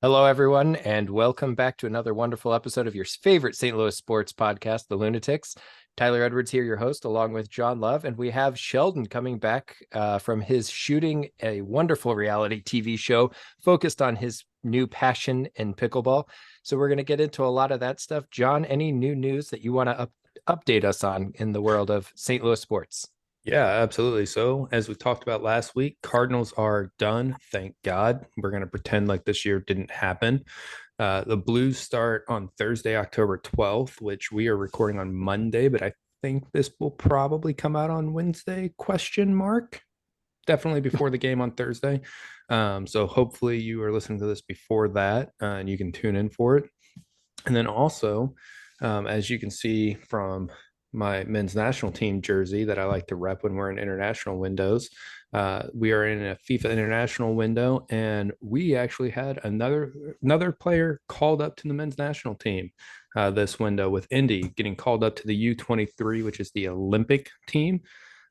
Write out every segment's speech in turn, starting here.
Hello, everyone, and welcome back to another wonderful episode of your favorite St. Louis sports podcast, The Lunatics. Tyler Edwards here, your host, along with John Love, and we have Sheldon coming back from his shooting a wonderful reality TV show focused on his new passion in pickleball. So we're going to get into a lot of that stuff. John, any new news that you want to update us on in the world of St. Louis sports? Yeah, absolutely. So, as we talked about last week, Cardinals are done. Thank God. We're going to pretend like this year didn't happen. The Blues start on Thursday, October 12th, which we are recording on Monday, but I think this will probably come out on Wednesday, question mark. Definitely before the game on Thursday. So hopefully you are listening to this before that and you can tune in for it. And then also, as you can see from my men's national team jersey that I like to rep when we're in international windows, we are in a FIFA international window, and we actually had another player called up to the men's national team this window with Indy getting called up to the U23, which is the Olympic team.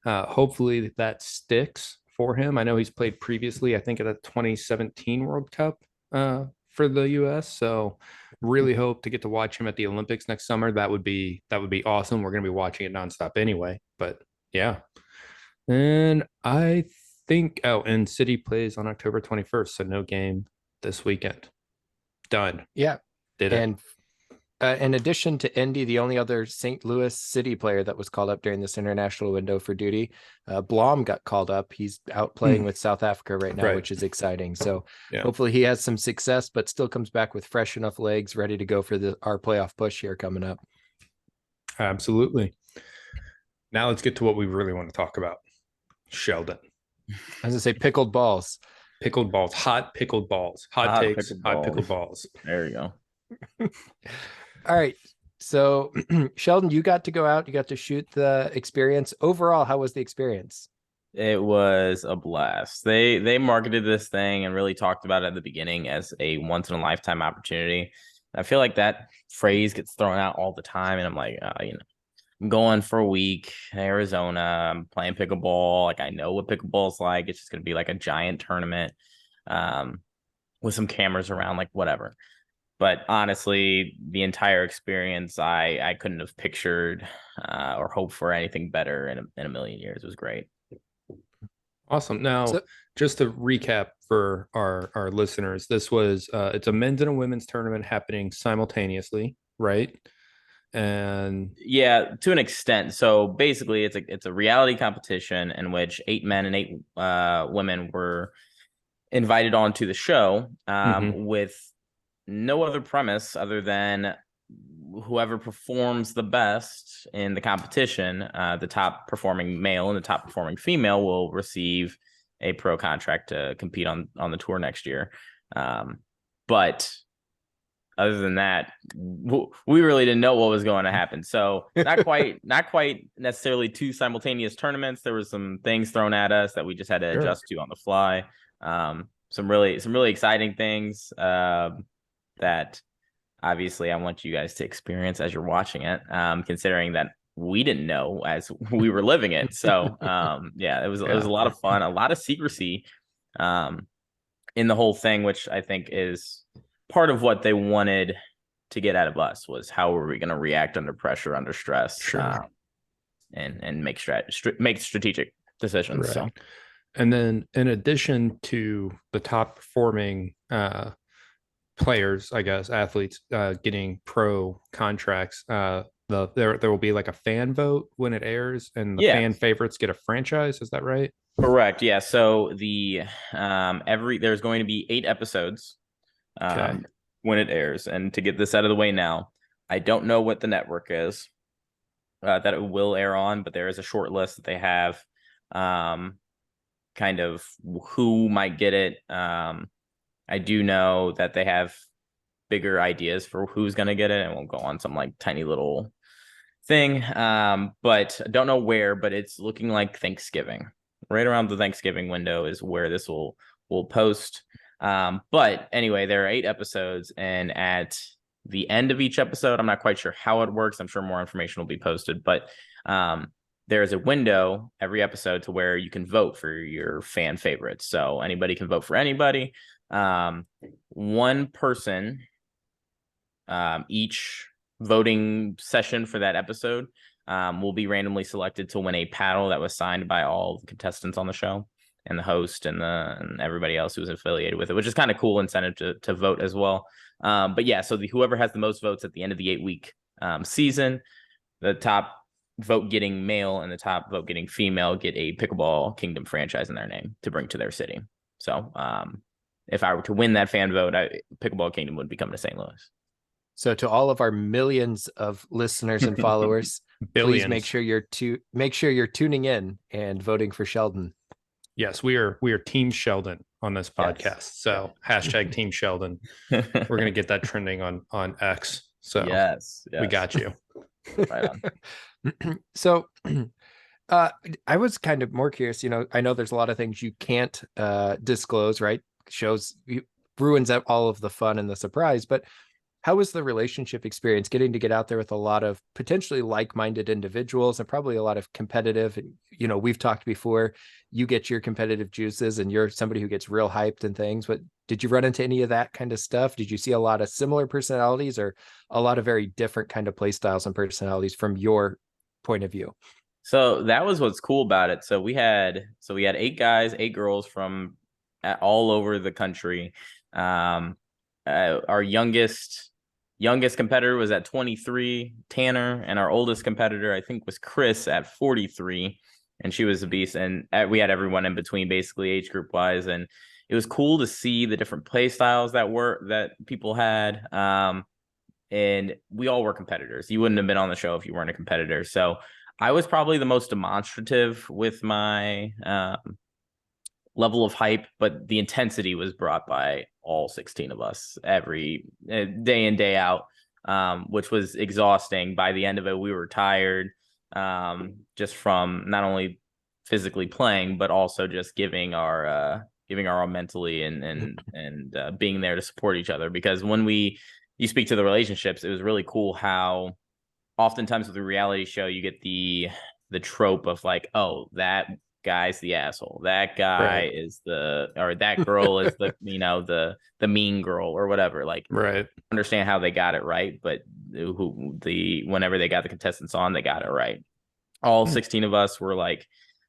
Hopefully that sticks for him. I know he's played previously, I think at the 2017 World Cup for the US. So really hope to get to watch him at the Olympics next summer. That would be awesome. We're gonna be watching it nonstop anyway. But yeah. And I think and City plays on October 21st, so no game this weekend. Done. Yeah. Did it. And in addition to Indy, the only other St. Louis City player that was called up during this international window for duty, Blom got called up. He's out playing with South Africa right now, Right. which is exciting. So Yeah. hopefully he has some success, but still comes back with fresh enough legs, ready to go for our playoff push here coming up. Absolutely. Now let's get to what we really want to talk about. Sheldon. I was gonna say pickled balls. Pickled balls, hot pickled balls, hot Hot takes, pickled hot balls. pickled balls. There you go. All right. So Sheldon, you got to go out, you got to shoot the experience. Overall, how was the experience? It was a blast. They marketed this thing and really talked about it at the beginning as a once in a lifetime opportunity. I feel like that phrase gets thrown out all the time, and I'm like, I'm going for a week in Arizona. I'm playing pickleball. Like, I know what pickleball is like. It's just gonna be like a giant tournament, with some cameras around, like whatever. But honestly, the entire experience, I couldn't have pictured or hoped for anything better in a million years. It was great. Awesome. Now, So just to recap for our listeners, this was it's a men's and a women's tournament happening simultaneously, right? And Yeah, to an extent. So basically, it's a reality competition in which 8 men and 8 women were invited onto the show, with no other premise other than whoever performs the best in the competition, the top performing male and the top performing female will receive a pro contract to compete on the tour next year. But other than that, we really didn't know what was going to happen. So not quite necessarily two simultaneous tournaments. There were some things thrown at us that we just had to adjust to on the fly. Some really exciting things that obviously I want you guys to experience as you're watching it, considering that we didn't know as we were living it. So yeah, it was a lot of fun, a lot of secrecy in the whole thing, which I think is part of what they wanted to get out of us, was how were we going to react under pressure, under stress, sure. And make strategic decisions. Right. So. And then in addition to the top performing players, I guess, athletes getting pro contracts, there will be like a fan vote when it airs, and the fan favorites get a franchise. Is that right? Correct. Yeah. So there's going to be 8 episodes when it airs. And to get this out of the way now, I don't know what the network is that it will air on, but there is a short list that they have, kind of who might get it. I do know that they have bigger ideas for who's going to get it, and won't go on some like tiny little thing. But I don't know where, but it's looking like Thanksgiving. Right around the Thanksgiving window is where this will post. But anyway, there are 8 episodes, and at the end of each episode, I'm not quite sure how it works. I'm sure more information will be posted, but there is a window every episode to where you can vote for your fan favorites. So anybody can vote for anybody. One person each voting session for that episode will be randomly selected to win a paddle that was signed by all the contestants on the show and the host and everybody else who was affiliated with it, which is kind of cool incentive to vote as well. But yeah, so whoever has the most votes at the end of the 8-week season, the top vote getting male and the top vote getting female get a Pickleball Kingdom franchise in their name to bring to their city. So if I were to win that fan vote, Pickleball Kingdom would be coming to St. Louis. So to all of our millions of listeners and followers, please make sure you're tuning in and voting for Sheldon. Yes, we are Team Sheldon on this podcast. Yes. So hashtag Team Sheldon. We're gonna get that trending on X. So yes. We got you. Right on. So I was kind of more curious, I know there's a lot of things you can't disclose, right? Shows ruins out all of the fun and the surprise, but how was the relationship experience getting to get out there with a lot of potentially like-minded individuals and probably a lot of competitive, we've talked before, you get your competitive juices and you're somebody who gets real hyped and things, but did you run into any of that kind of stuff? Did you see a lot of similar personalities or a lot of very different kind of play styles and personalities from your point of view? So that was what's cool about it. So we had 8 guys, 8 girls from all over the country. Our youngest competitor was at 23, Tanner, and our oldest competitor, I think, was Chris at 43, and she was a beast. And we had everyone in between, basically age group wise, and it was cool to see the different play styles that people had. And we all were competitors. You wouldn't have been on the show if you weren't a competitor. So I was probably the most demonstrative with my level of hype, but the intensity was brought by all 16 of us every day in, day out, which was exhausting. By the end of it, we were tired, just from not only physically playing, but also just giving our all mentally and being there to support each other. Because when you speak to the relationships, it was really cool how oftentimes with a reality show, you get the trope of like, oh, that guy's the asshole, that guy is that girl is the the mean girl or whatever, like, right. Understand how they got it right, but whenever they got the contestants on, they got it right. All 16 of us were like,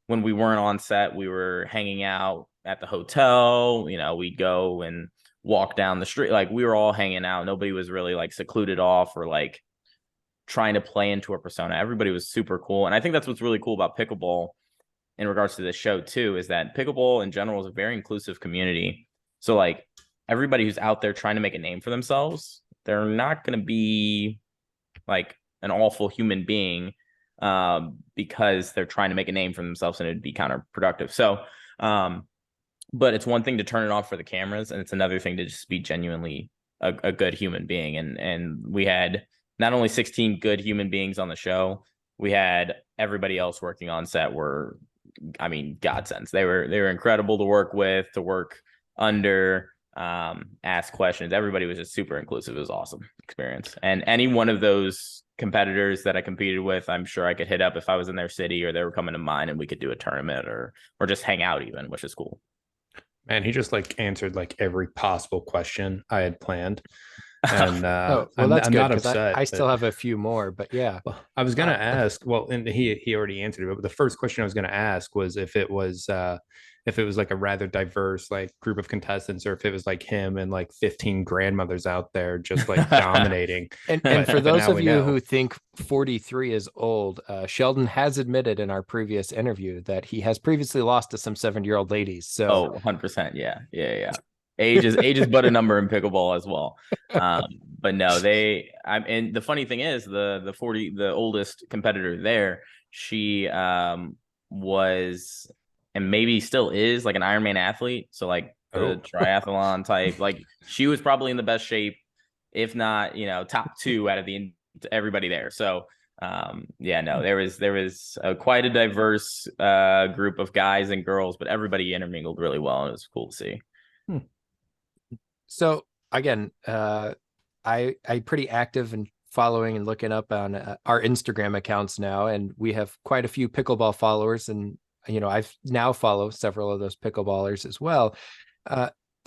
when we weren't on set, we were hanging out at the hotel, we'd go and walk down the street, like we were all hanging out. Nobody was really like secluded off or like trying to play into a persona. Everybody was super cool. And I think that's what's really cool about pickleball in regards to this show too, is that pickleball in general is a very inclusive community. So like everybody who's out there trying to make a name for themselves, they're not going to be like an awful human being because they're trying to make a name for themselves, and it'd be counterproductive. So, but it's one thing to turn it off for the cameras, and it's another thing to just be genuinely a good human being. And we had not only 16 good human beings on the show, we had everybody else working on set were, godsends. They were incredible to work with, to work under, ask questions. Everybody was just super inclusive. It was an awesome experience. And any one of those competitors that I competed with, I'm sure I could hit up if I was in their city or they were coming to mine, and we could do a tournament or just hang out even, which is cool. Man, he just like answered like every possible question I had planned. And well, that's good, because I still have a few more, but yeah. Well, I was going to ask, and he already answered it, but the first question I was going to ask was if it was like a rather diverse like group of contestants, or if it was like him and like 15 grandmothers out there just like dominating. And for those of you who think 43 is old, Sheldon has admitted in our previous interview that he has previously lost to some 70-year-old ladies. So 100%. Yeah. Age is but a number in pickleball as well. But no, and the funny thing is the oldest competitor there, she was, and maybe still is, like an Ironman athlete. So like the triathlon type, like she was probably in the best shape, if not, top 2 out of everybody there. So there was quite a diverse group of guys and girls, but everybody intermingled really well, and it was cool to see. So again, I'm pretty active and following and looking up on our Instagram accounts now, and we have quite a few pickleball followers, and I've now follow several of those pickleballers as well.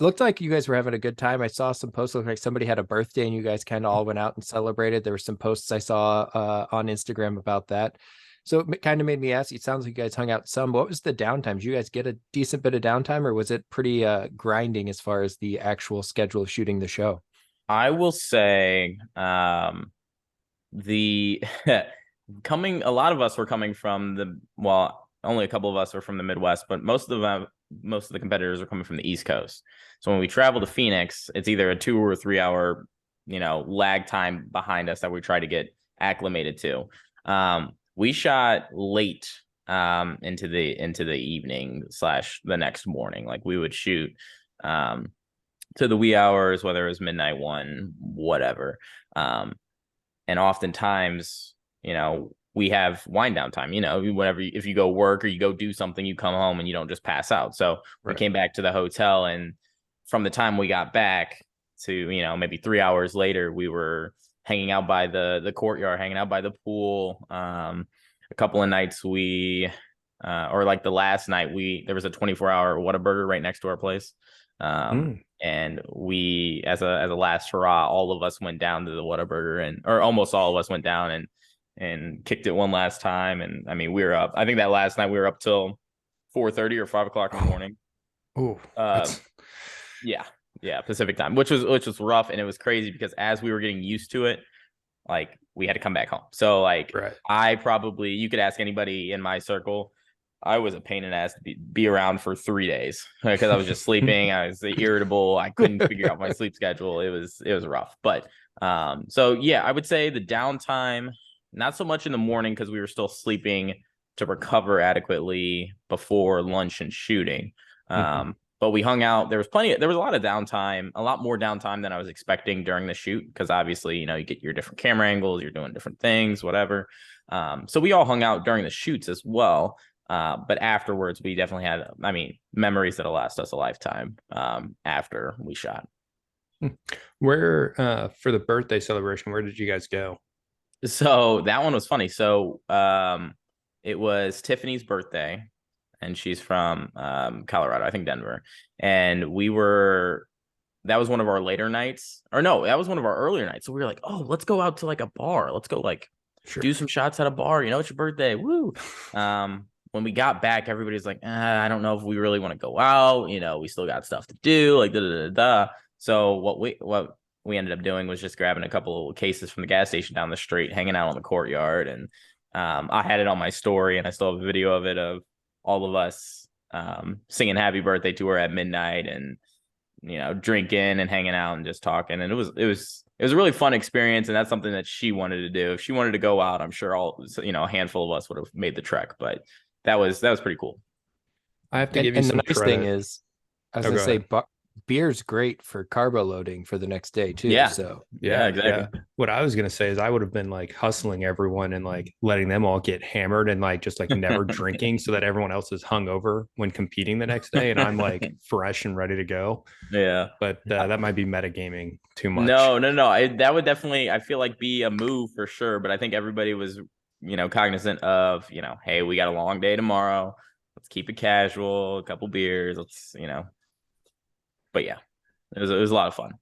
looked like you guys were having a good time. I saw some posts looking like somebody had a birthday and you guys kind of all went out and celebrated. There were some posts I saw on Instagram about that. So it kind of made me ask, it sounds like you guys hung out some. What was the downtime? Did you guys get a decent bit of downtime, or was it pretty grinding as far as the actual schedule of shooting the show? I will say the a lot of us were coming from only a couple of us are from the Midwest, but most of the competitors are coming from the East Coast. So when we travel to Phoenix, it's either a 2 or 3 hour, lag time behind us that we try to get acclimated to. We shot late into the evening / the next morning. Like we would shoot to the wee hours, whether it was midnight, 1, whatever. And oftentimes, we have wind down time, whenever, if you go work or you go do something, you come home and you don't just pass out. So we came back to the hotel, and from the time we got back to, maybe 3 hours later, we were hanging out by the courtyard, hanging out by the pool. A couple of nights or like the last night, there was a 24-hour Whataburger right next to our place. And we, as a last hurrah, all of us went down to the Whataburger, or almost all of us went down and kicked it one last time. And I mean, we were up. I think that last night we were up till 4:30 or 5 o'clock in the morning. Yeah, Pacific time, which was rough, and it was crazy because as we were getting used to it, like we had to come back home. So like, you could ask anybody in my circle. I was a pain in the ass to be around for 3 days because I was just sleeping. I was irritable. I couldn't figure out my sleep schedule. It was rough. But so yeah, I would say the downtime, not so much in the morning because we were still sleeping to recover adequately before lunch and shooting. But we hung out. There was a lot of downtime, a lot more downtime than I was expecting during the shoot because obviously, you get your different camera angles, you're doing different things, whatever. So we all hung out during the shoots as well. But afterwards, we definitely had, memories that'll last us a lifetime after we shot. Where, for the birthday celebration, where did you guys go? So that one was funny. So it was Tiffany's birthday, and she's from Colorado, I think Denver. And that was one of our later nights. Or no, that was one of our earlier nights. So we were like, oh, let's go out to like a bar. Let's go do some shots at a bar. It's your birthday. Woo. When we got back, everybody's like, I don't know if we really want to go out. We still got stuff to do, like da. So what we ended up doing was just grabbing a couple of cases from the gas station down the street, hanging out on the courtyard. And I had it on my story, and I still have a video of it of all of us singing happy birthday to her at midnight and, drinking and hanging out and just talking. And it was a really fun experience. And that's something that she wanted to do. If she wanted to go out, I'm sure a handful of us would have made the trek, but that was pretty cool. I have to give you some credit. The nice thing is, I was going to say, beer's great for carbo loading for the next day too. Yeah. So yeah, exactly. Yeah. What I was going to say is I would have been like hustling everyone and like letting them all get hammered and like just like never drinking so that everyone else is hungover when competing the next day. And I'm like fresh and ready to go. Yeah. But that might be metagaming too much. No. That would definitely, I feel like, be a move for sure. But I think everybody was, cognizant of, hey, we got a long day tomorrow. Let's keep it casual, a couple beers. Let's, but yeah, it was a lot of fun.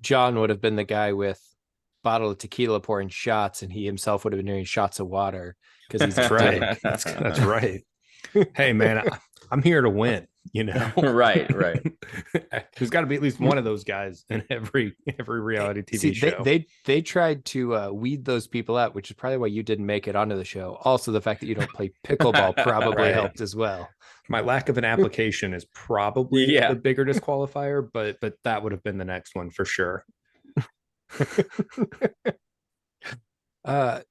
John would have been the guy with bottle of tequila pouring shots, and he himself would have been doing shots of water because he's right. That's right. Hey man, I'm here to win. Right. There's got to be at least one of those guys in every reality TV show. They tried to weed those people out, which is probably why you didn't make it onto the show. Also, the fact that you don't play pickleball probably helped as well. My lack of an application is probably the bigger disqualifier, but that would have been the next one for sure.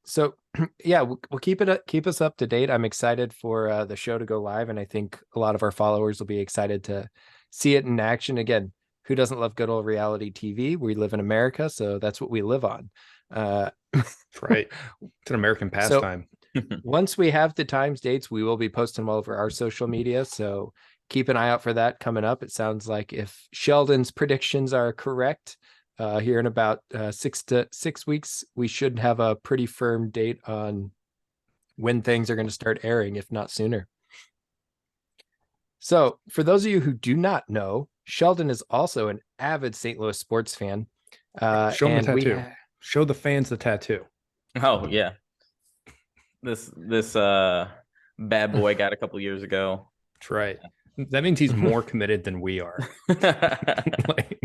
So yeah, we'll keep us up to date. I'm excited for the show to go live, and I think a lot of our followers will be excited to see it in action. Again, who doesn't love good old reality TV? We live in America, so that's what we live on. That's right. It's an American pastime. So once we have the times, dates, we will be posting them all over our social media. So keep an eye out for that coming up. It sounds like if Sheldon's predictions are correct, here in about 6 weeks, we should have a pretty firm date on when things are going to start airing, if not sooner. So for those of you who do not know, Sheldon is also an avid St. Louis sports fan. Show them the and tattoo. Show the fans the tattoo. Oh yeah. This bad boy got a couple years ago. That's right. That means he's more committed than we are. Like,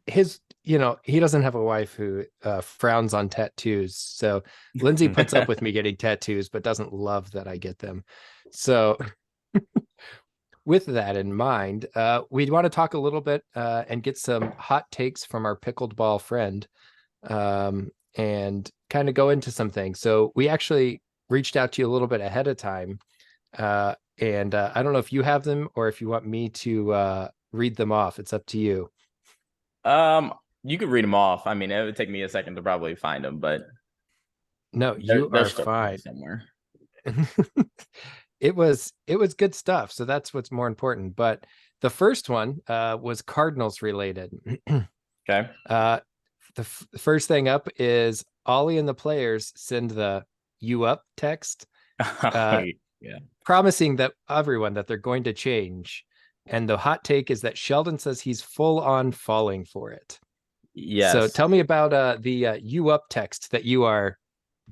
he doesn't have a wife who frowns on tattoos. So Lindsay puts up with me getting tattoos, but doesn't love that I get them. So with that in mind, we want to talk a little bit and get some hot takes from our pickled ball friend, and kind of go into some things. So we actually reached out to you a little bit ahead of time. And I don't know if you have them or if you want me to read them off. It's up to you. You could read them off. I mean, it would take me a second to probably find them, but no, you are fine somewhere. It was good stuff. So that's what's more important. But the first one was Cardinals related. Okay. The first thing up is Ollie and the players send the "you up" text, yeah, promising that everyone that they're going to change. And the hot take is that Sheldon says he's full on falling for it. Yes. So tell me about the "you up" text that you are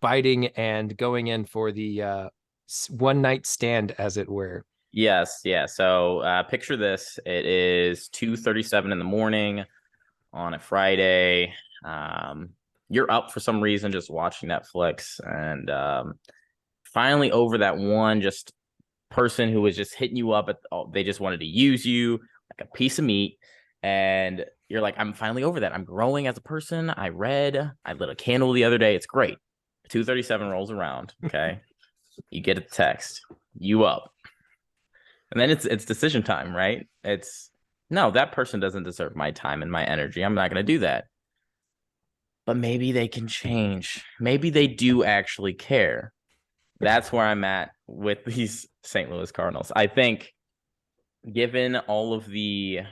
biting and going in for the one night stand, as it were. Yes. Yeah. So picture this. It is 2:37 in the morning on a Friday. You're up for some reason, just watching Netflix, and finally over that one just person who was just hitting you up they just wanted to use you like a piece of meat, and you're like, I'm finally over that. I'm growing as a person. I lit a candle the other day. It's great. 2:37 rolls around. Okay. You get a text, "you up," and then it's decision time, right? It's no, that person doesn't deserve my time and my energy. I'm not going to do that. But maybe they can change. Maybe they do actually care. That's where I'm at with these St. Louis Cardinals. I think given all of it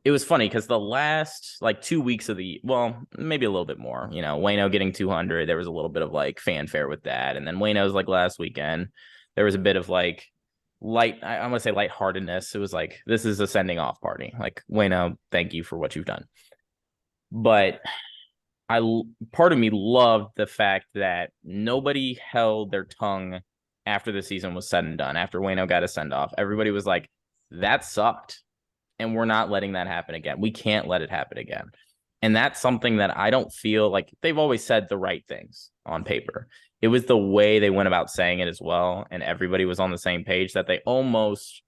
was funny because the last like 2 weeks of maybe a little bit more, Waino getting 200, there was a little bit of like fanfare with that. And then Waino's like last weekend, there was a bit of like I'm going to say lightheartedness. It was like, this is a sending off party. Like, Waino, thank you for what you've done. But part of me loved the fact that nobody held their tongue after the season was said and done. After Waino got a send off, everybody was like, that sucked. And we're not letting that happen again. We can't let it happen again. And that's something that I don't feel like they've always said the right things on paper. It was the way they went about saying it as well. And everybody was on the same page that they almost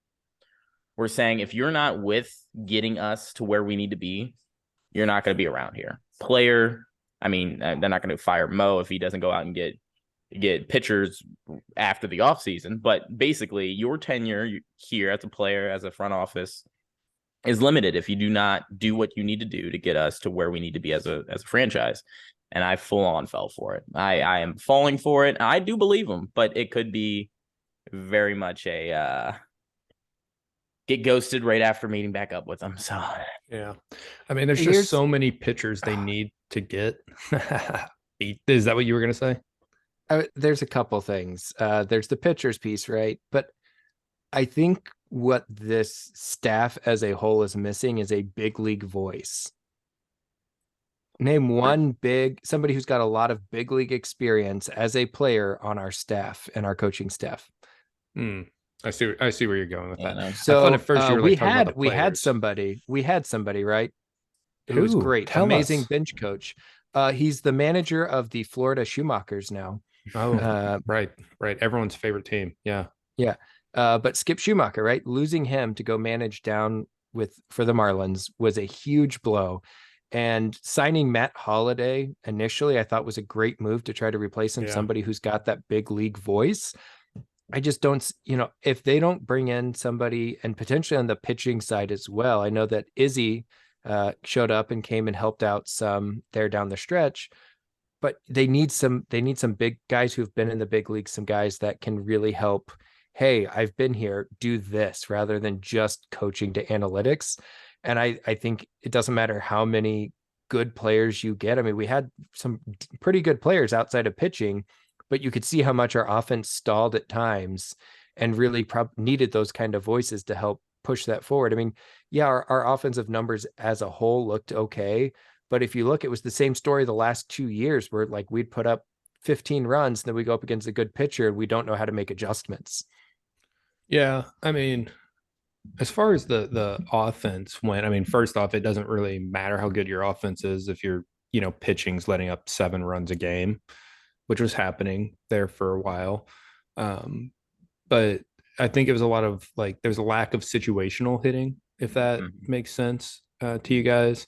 were saying, if you're not with getting us to where we need to be, you're not going to be around here. Player, I mean, they're not going to fire Mo if he doesn't go out and get pitchers after the offseason. But basically, your tenure here as a player, as a front office, is limited if you do not do what you need to do to get us to where we need to be as a franchise. And I full on fell for it. I am falling for it. I do believe him, but it could be very much a get ghosted right after meeting back up with them. So yeah, I mean, there's just so many pitchers they need to get. Is that what you were gonna say? There's a couple things. There's the pitchers piece, right? But I think what this staff as a whole is missing is a big league voice. Name one somebody who's got a lot of big league experience as a player on our staff and our coaching staff. I see where you're going with that. So at first you were we had somebody, right? It was great. Amazing bench coach. He's the manager of the Florida Schumachers now. Oh, right. Everyone's favorite team. Yeah. Yeah. But Skip Schumacher, right? Losing him to go manage down for the Marlins was a huge blow. And signing Matt Holliday initially, I thought was a great move to try to replace him, somebody who's got that big league voice. I just don't, if they don't bring in somebody, and potentially on the pitching side as well. I know that Izzy showed up and came and helped out some there down the stretch, but they need some big guys who've been in the big leagues, some guys that can really help. Hey, I've been here, do this, rather than just coaching to analytics. And I think it doesn't matter how many good players you get. I mean, we had some pretty good players outside of pitching, but you could see how much our offense stalled at times and really needed those kind of voices to help push that forward. I mean, yeah, our offensive numbers as a whole looked okay, but if you look, it was the same story the last 2 years where like we'd put up 15 runs, and then we go up against a good pitcher and we don't know how to make adjustments. Yeah, I mean, as far as the offense went, I mean, first off, it doesn't really matter how good your offense is if you're, pitching's letting up 7 runs a game, which was happening there for a while. But I think it was a lot of like there's a lack of situational hitting, if that makes sense to you guys.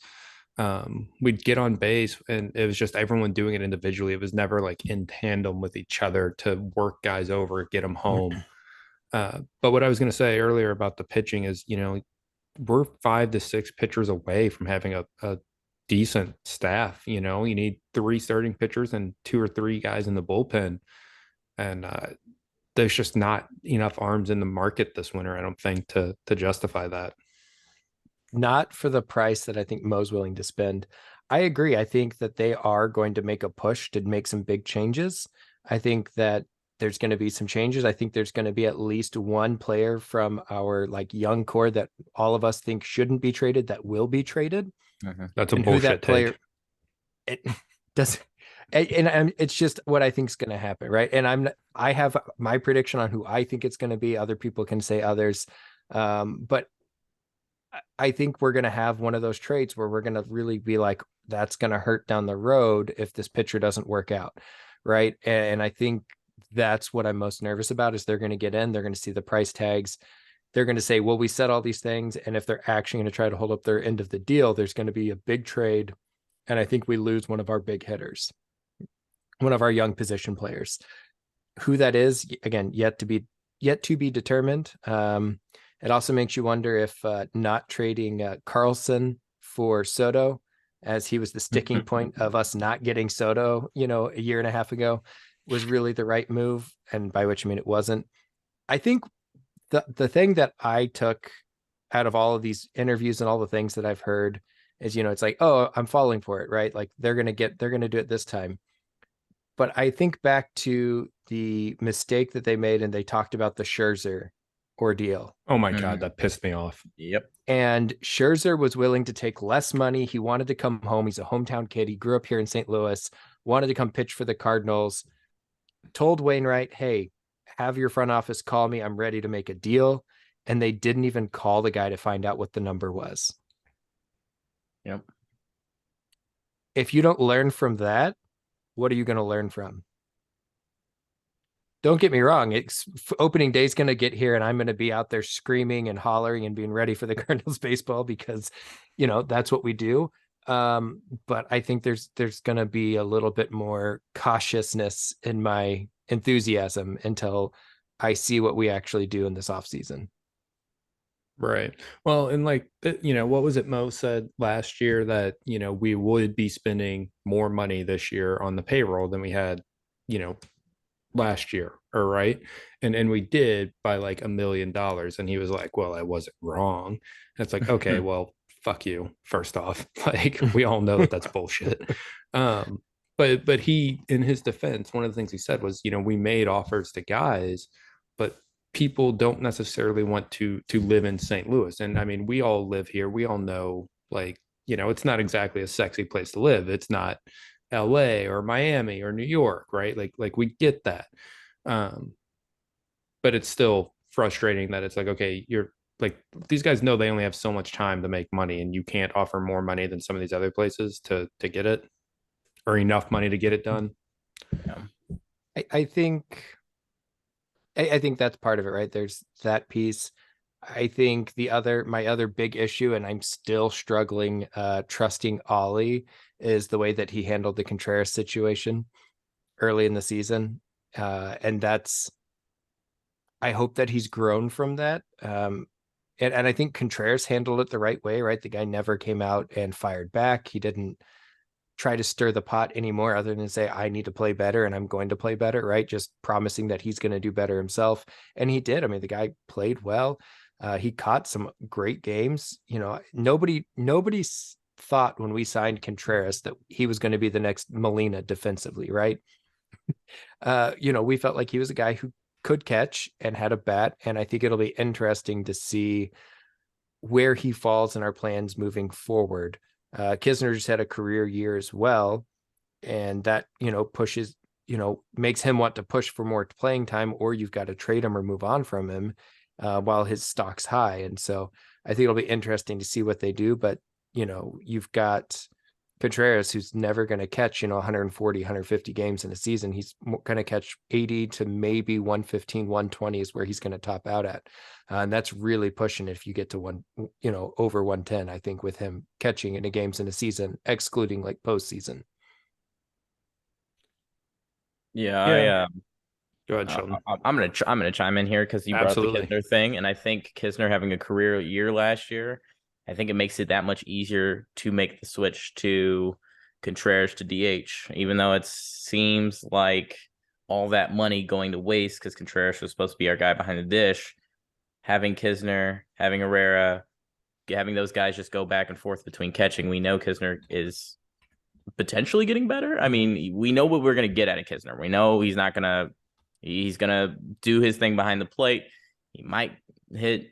We'd get on base and it was just everyone doing it individually. It was never like in tandem with each other to work guys over, get them home. But what I was going to say earlier about the pitching is, we're 5 to 6 pitchers away from having a decent staff. You need 3 starting pitchers and 2 or 3 guys in the bullpen. And there's just not enough arms in the market this winter, I don't think, to justify that. Not for the price that I think Mo's willing to spend. I agree. I think that they are going to make a push to make some big changes. I think that there's going to be some changes. I think there's going to be at least one player from our like young core that all of us think shouldn't be traded that will be traded. That's a and bullshit who that player take. It does, and it's just what I think is going to happen, right? And I have my prediction on who I think it's going to be. Other people can say others, but I think we're going to have one of those trades where we're going to really be like, that's going to hurt down the road if this pitcher doesn't work out, right? And I think that's what I'm most nervous about is they're going to get in, they're going to see the price tags, they're going to say, well, we said all these things, and if they're actually going to try to hold up their end of the deal, there's going to be a big trade, and I think we lose one of our big hitters, one of our young position players. Who that is, again, yet to be determined. It also makes you wonder if not trading Carlson for Soto, as he was the sticking point of us not getting Soto, a year and a half ago, was really the right move. And by which I mean it wasn't. I think the thing that I took out of all of these interviews and all the things that I've heard is, it's like, oh, I'm falling for it, right? Like they're going to do it this time. But I think back to the mistake that they made, and they talked about the Scherzer ordeal. Oh my God, that pissed me off. Yep. And Scherzer was willing to take less money. He wanted to come home. He's a hometown kid. He grew up here in St. Louis, wanted to come pitch for the Cardinals, told Wainwright, hey, have your front office call me. I'm ready to make a deal. And they didn't even call the guy to find out what the number was. Yep. If you don't learn from that, what are you going to learn from? Don't get me wrong. It's opening day is going to get here, and I'm going to be out there screaming and hollering and being ready for the Cardinals baseball because, that's what we do. But I think there's going to be a little bit more cautiousness in my enthusiasm until I see what we actually do in this offseason. Right. Well, and like, what was it Mo said last year that, we would be spending more money this year on the payroll than we had, last year, or right. And we did by like $1 million. And he was like, well, I wasn't wrong. And it's like, okay, well, fuck you. First off, like we all know that that's bullshit. But he, in his defense, one of the things he said was, we made offers to guys, but people don't necessarily want to live in St. Louis. And I mean, we all live here. We all know, like, it's not exactly a sexy place to live. It's not LA or Miami or New York, right? Like we get that. But it's still frustrating that it's like, okay, you're like, these guys know they only have so much time to make money, and you can't offer more money than some of these other places to get it, or enough money to get it done. Yeah. I think that's part of it, right? There's that piece. I think my other big issue, and I'm still struggling trusting Ollie, is the way that he handled the Contreras situation early in the season. And I hope that he's grown from that. And I think Contreras handled it the right way, right? The guy never came out and fired back. He didn't try to stir the pot anymore other than say, I need to play better and I'm going to play better, right? Just promising that he's going to do better himself. And he did. I mean, the guy played well. He caught some great games. Nobody thought when we signed Contreras that he was going to be the next Molina defensively, right? We felt like he was a guy who could catch and had a bat. And I think it'll be interesting to see where he falls in our plans moving forward. Kisner just had a career year as well, and that, pushes, makes him want to push for more playing time, or you've got to trade him or move on from him while his stock's high. And so I think it'll be interesting to see what they do. But, you've got Contreras, who's never going to catch, 140, 150 games in a season. He's going to catch 80 to maybe 115, 120 is where he's going to top out at. And that's really pushing if you get to over 110, I think, with him catching in the games in a season, excluding like postseason. Yeah. Go ahead, Sheldon. I'm gonna chime in here because you brought up the Kisner thing, and I think Kisner having a career year last year, I think it makes it that much easier to make the switch to Contreras to DH, even though it seems like all that money going to waste because Contreras was supposed to be our guy behind the dish. Having Kisner, having Herrera, having those guys just go back and forth between catching, we know Kisner is potentially getting better. I mean, we know what we're going to get out of Kisner. We know he's going to do his thing behind the plate. He might hit,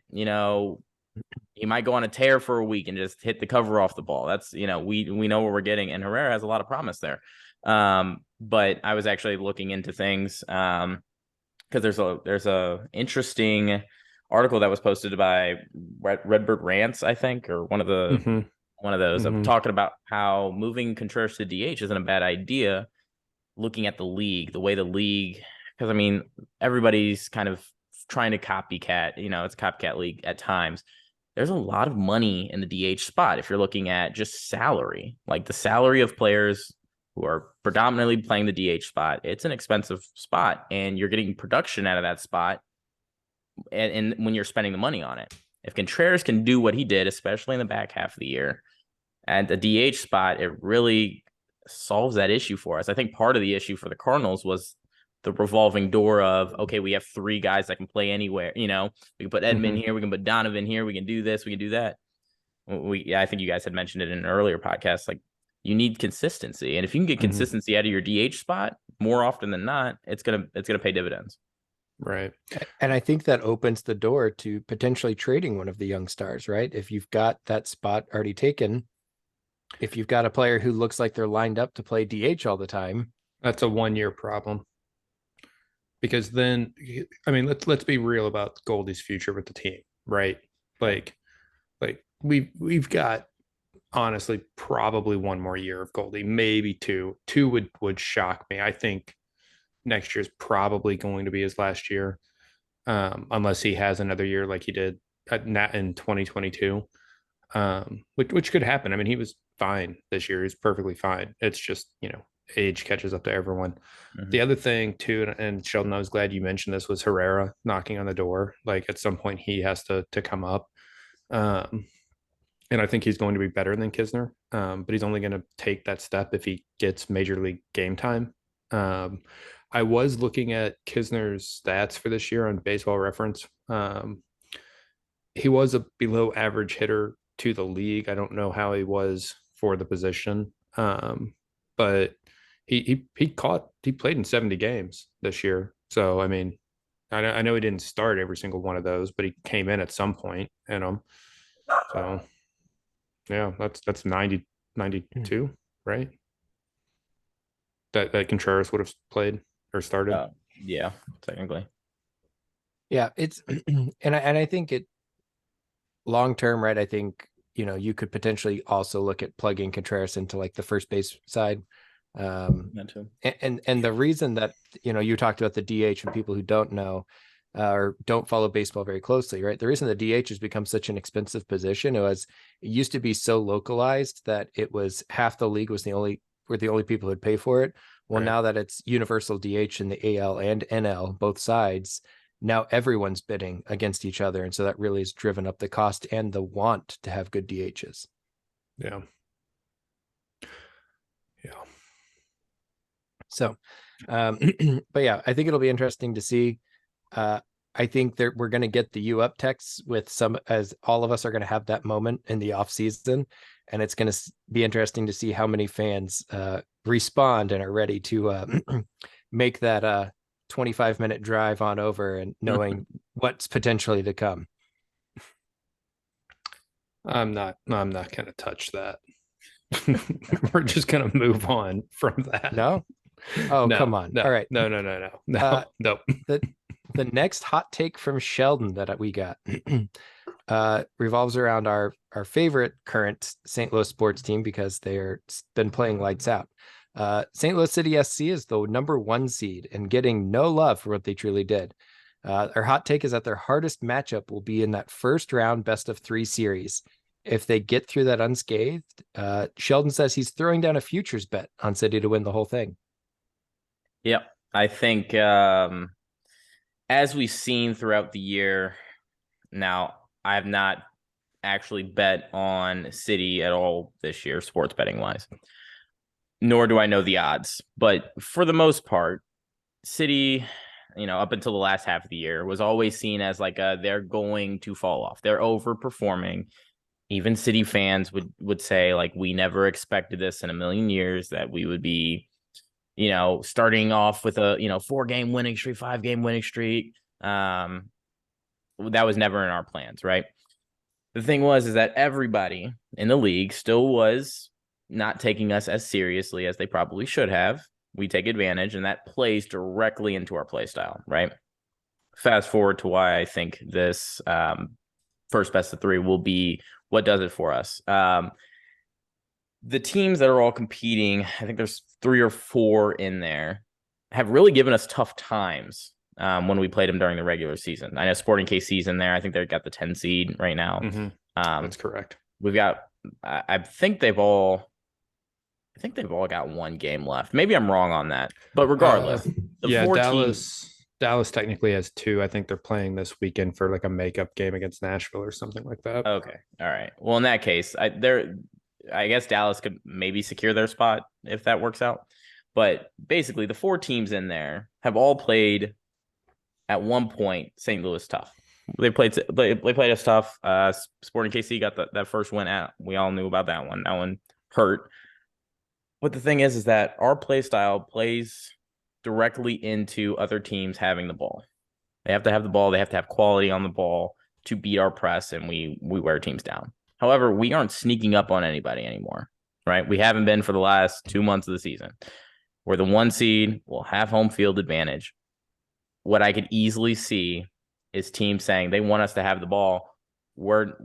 he might go on a tear for a week and just hit the cover off the ball. That's, we know what we're getting. And Herrera has a lot of promise there. But I was actually looking into things because there's a interesting article that was posted by Redbird Rants, I think, or one of those of talking about how moving Contreras to DH isn't a bad idea. Looking at the league, the way the league, because I mean, everybody's kind of trying to copycat, it's a copycat league at times. There's a lot of money in the DH spot. If you're looking at just salary, like the salary of players who are predominantly playing the DH spot, it's an expensive spot and you're getting production out of that spot. And when you're spending the money on it, if Contreras can do what he did, especially in the back half of the year at the DH spot, it really solves that issue for us. I think part of the issue for the Cardinals was the revolving door of, okay, we have three guys that can play anywhere. We can put Edmund here, we can put Donovan here, we can do this, we can do that. I think you guys had mentioned it in an earlier podcast. Like, you need consistency, and if you can get consistency out of your DH spot more often than not, it's gonna pay dividends. Right. And I think that opens the door to potentially trading one of the young stars, right? If you've got that spot already taken, if you've got a player who looks like they're lined up to play DH all the time, that's a 1-year problem. Because then, I mean, let's be real about Goldie's future with the team, right? Like we've got, honestly, probably 1 more year of Goldie, maybe 2. 2 would shock me. I think next year is probably going to be his last year, unless he has another year like he did in 2022, which could happen. I mean, he was fine this year. He's perfectly fine. It's just, age catches up to everyone. The other thing too, and Sheldon, I was glad you mentioned this, was Herrera knocking on the door. Like, at some point he has to come up. And I think he's going to be better than Kisner. But he's only going to take that step if he gets major league game time. I was looking at Kisner's stats for this year on Baseball Reference. He was a below average hitter to the league. I don't know how he was for the position. But he played in 70 games this year. So, I mean, I know he didn't start every single one of those, but he came in at some point in them. So, yeah, that's 90, 92, right? That Contreras would have played or started. Yeah, technically. Yeah, it's and I think it long term, right? I think, you could potentially also look at plugging Contreras into like the first base side. And the reason that, you talked about the DH and people who don't know or don't follow baseball very closely, right? The reason the DH has become such an expensive position it used to be so localized that it was half the league were the only people who'd pay for it. Well, right. Now that it's universal DH in the AL and NL, both sides, now everyone's bidding against each other. And so that really has driven up the cost and the want to have good DHs. Yeah. So, but yeah, I think it'll be interesting to see. I think we're going to get the U up texts with as all of us are going to have that moment in the off season, and it's going to be interesting to see how many fans respond and are ready to make that 25-minute drive on over and knowing what's potentially to come. I'm not going to touch that. We're just going to move on from that. No? Oh, No, come on. no, All right. no. Nope. The next hot take from Sheldon that we got revolves around our favorite current St. Louis sports team because they're been playing lights out. St. Louis City SC is the number 1 seed and getting no love for what they truly did. Our hot take is that their hardest matchup will be in that first round best of 3 series. If they get through that unscathed, Sheldon says he's throwing down a futures bet on City to win the whole thing. Yep. I think as we've seen throughout the year, now I have not actually bet on City at all this year, sports betting wise, nor do I know the odds. But for the most part, City, up until the last half of the year, was always seen as like they're going to fall off. They're overperforming. Even City fans would say, like, we never expected this in a million years, that we would be, starting off with a 4-game winning streak, 5-game winning streak. That was never in our plans, right? The thing is that everybody in the league still was not taking us as seriously as they probably should have. We take advantage, and that plays directly into our play style, right? Fast forward to why I think this first best of 3 will be what does it for us. The teams that are all competing, I think there's 3 or 4 in there, have really given us tough times when we played them during the regular season. I know Sporting KC's in there. I think they've got the 10 seed right now. Mm-hmm. That's correct. We've got, I think they've all got 1 game left. Maybe I'm wrong on that, but regardless, Dallas technically has 2. I think they're playing this weekend for like a makeup game against Nashville or something like that. Okay. All right. Well, in that case, I guess Dallas could maybe secure their spot if that works out. But basically, the 4 teams in there have all played at one point St. Louis tough. They played us tough. Sporting KC got that first win out. We all knew about that one. That one hurt. But the thing is that our play style plays directly into other teams having the ball. They have to have the ball. They have to have quality on the ball to beat our press, and we wear teams down. However, we aren't sneaking up on anybody anymore, right? We haven't been for the last 2 months of the season. We're the 1 seed. We'll have home field advantage. What I could easily see is teams saying they want us to have the ball. We're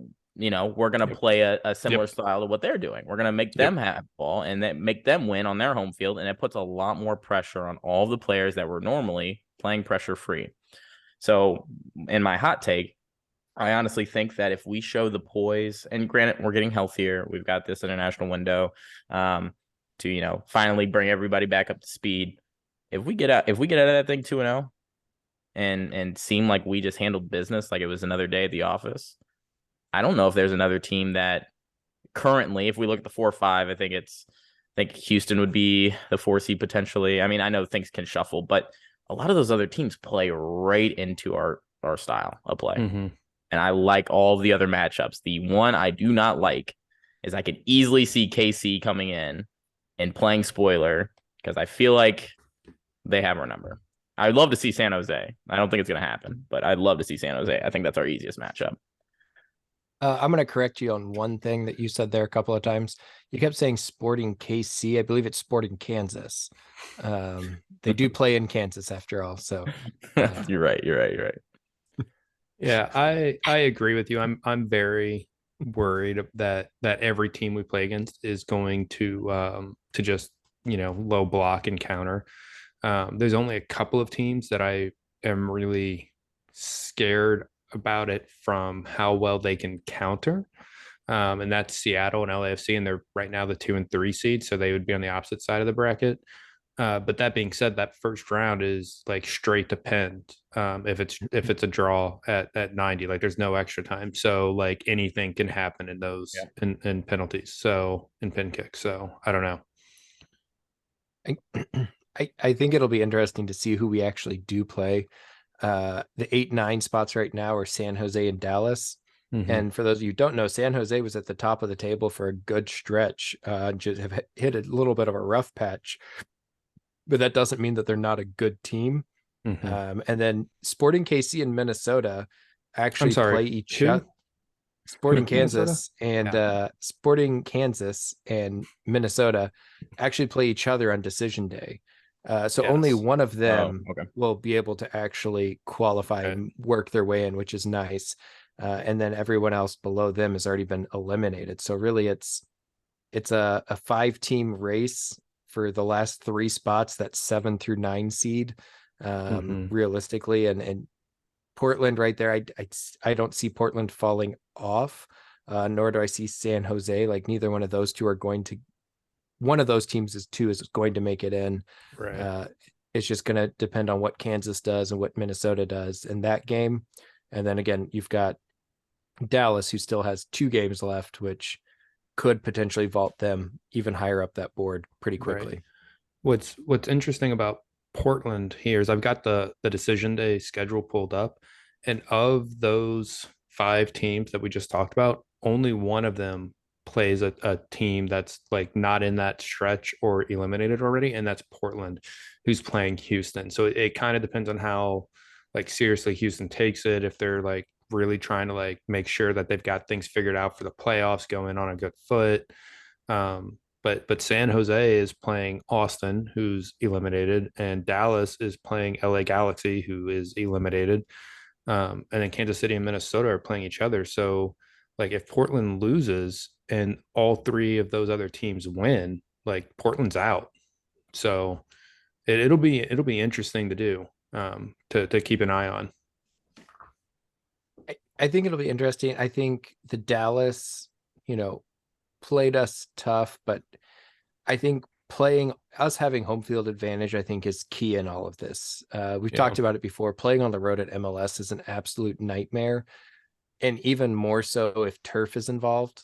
going to play a similar style to what they're doing. We're going to make them have the ball and then make them win on their home field. And it puts a lot more pressure on all the players that were normally playing pressure free. So in my hot take, I honestly think that if we show the poise, and granted, we're getting healthier, we've got this international window to finally bring everybody back up to speed. If we get out of that thing 2-0 and seem like we just handled business like it was another day at the office, I don't know if there's another team that currently, if we look at the 4-5, I think Houston would be the 4 seed potentially. I mean, I know things can shuffle, but a lot of those other teams play right into our style of play. Mm-hmm. And I like all the other matchups. The one I do not like is I could easily see KC coming in and playing spoiler because I feel like they have our number. I'd love to see San Jose. I don't think it's going to happen, but I'd love to see San Jose. I think that's our easiest matchup. I'm going to correct you on one thing that you said there a couple of times. You kept saying Sporting KC. I believe it's Sporting Kansas. They do play in Kansas after all. So You're right. Yeah, I agree with you. I'm very worried that every team we play against is going to just low block and counter. There's only a couple of teams that I am really scared about it from how well they can counter. And that's Seattle and LAFC, and they're right now the 2 and 3 seeds, so they would be on the opposite side of the bracket. But that being said, that first round is like straight to pen. If it's a draw at 90, like there's no extra time. So like anything can happen in those in penalties. So in pin kicks. So I don't know. I think it'll be interesting to see who we actually do play. The 8-9 spots right now are San Jose and Dallas. Mm-hmm. And for those of you who don't know, San Jose was at the top of the table for a good stretch. Just have hit a little bit of a rough patch. But that doesn't mean that they're not a good team. Mm-hmm. And then Sporting KC and Minnesota actually play each other. Sporting Minnesota? Kansas and Minnesota actually play each other on decision day. So Yes. only one of them okay. will be able to actually qualify and work their way in, which is nice. And then everyone else below them has already been eliminated. So really it's a 5-team race for the last 3 spots, that's 7 through 9 seed, realistically. And Portland right there, I don't see Portland falling off, nor do I see San Jose. Like neither one of those two are going to, one of those teams is going to make it in. Right. It's just going to depend on what Kansas does and what Minnesota does in that game. And then again, you've got Dallas, who still has 2 games left, which could potentially vault them even higher up that board pretty quickly. Right. What's interesting about Portland here is I've got the decision day schedule pulled up, and of those 5 teams that we just talked about, only one of them plays a team that's like not in that stretch or eliminated already, and that's Portland, who's playing Houston. So it kind of depends on how like seriously Houston takes it, if they're like really trying to like make sure that they've got things figured out for the playoffs, going on a good foot. But San Jose is playing Austin, who's eliminated, and Dallas is playing LA Galaxy, who is eliminated. And then Kansas City and Minnesota are playing each other. So like if Portland loses and all 3 of those other teams win, like Portland's out. So it'll be interesting to do, to keep an eye on. I think it'll be interesting. I think the Dallas, played us tough, but I think playing us having home field advantage, I think, is key in all of this. We've talked about it before. Playing on the road at MLS is an absolute nightmare. And even more so if turf is involved.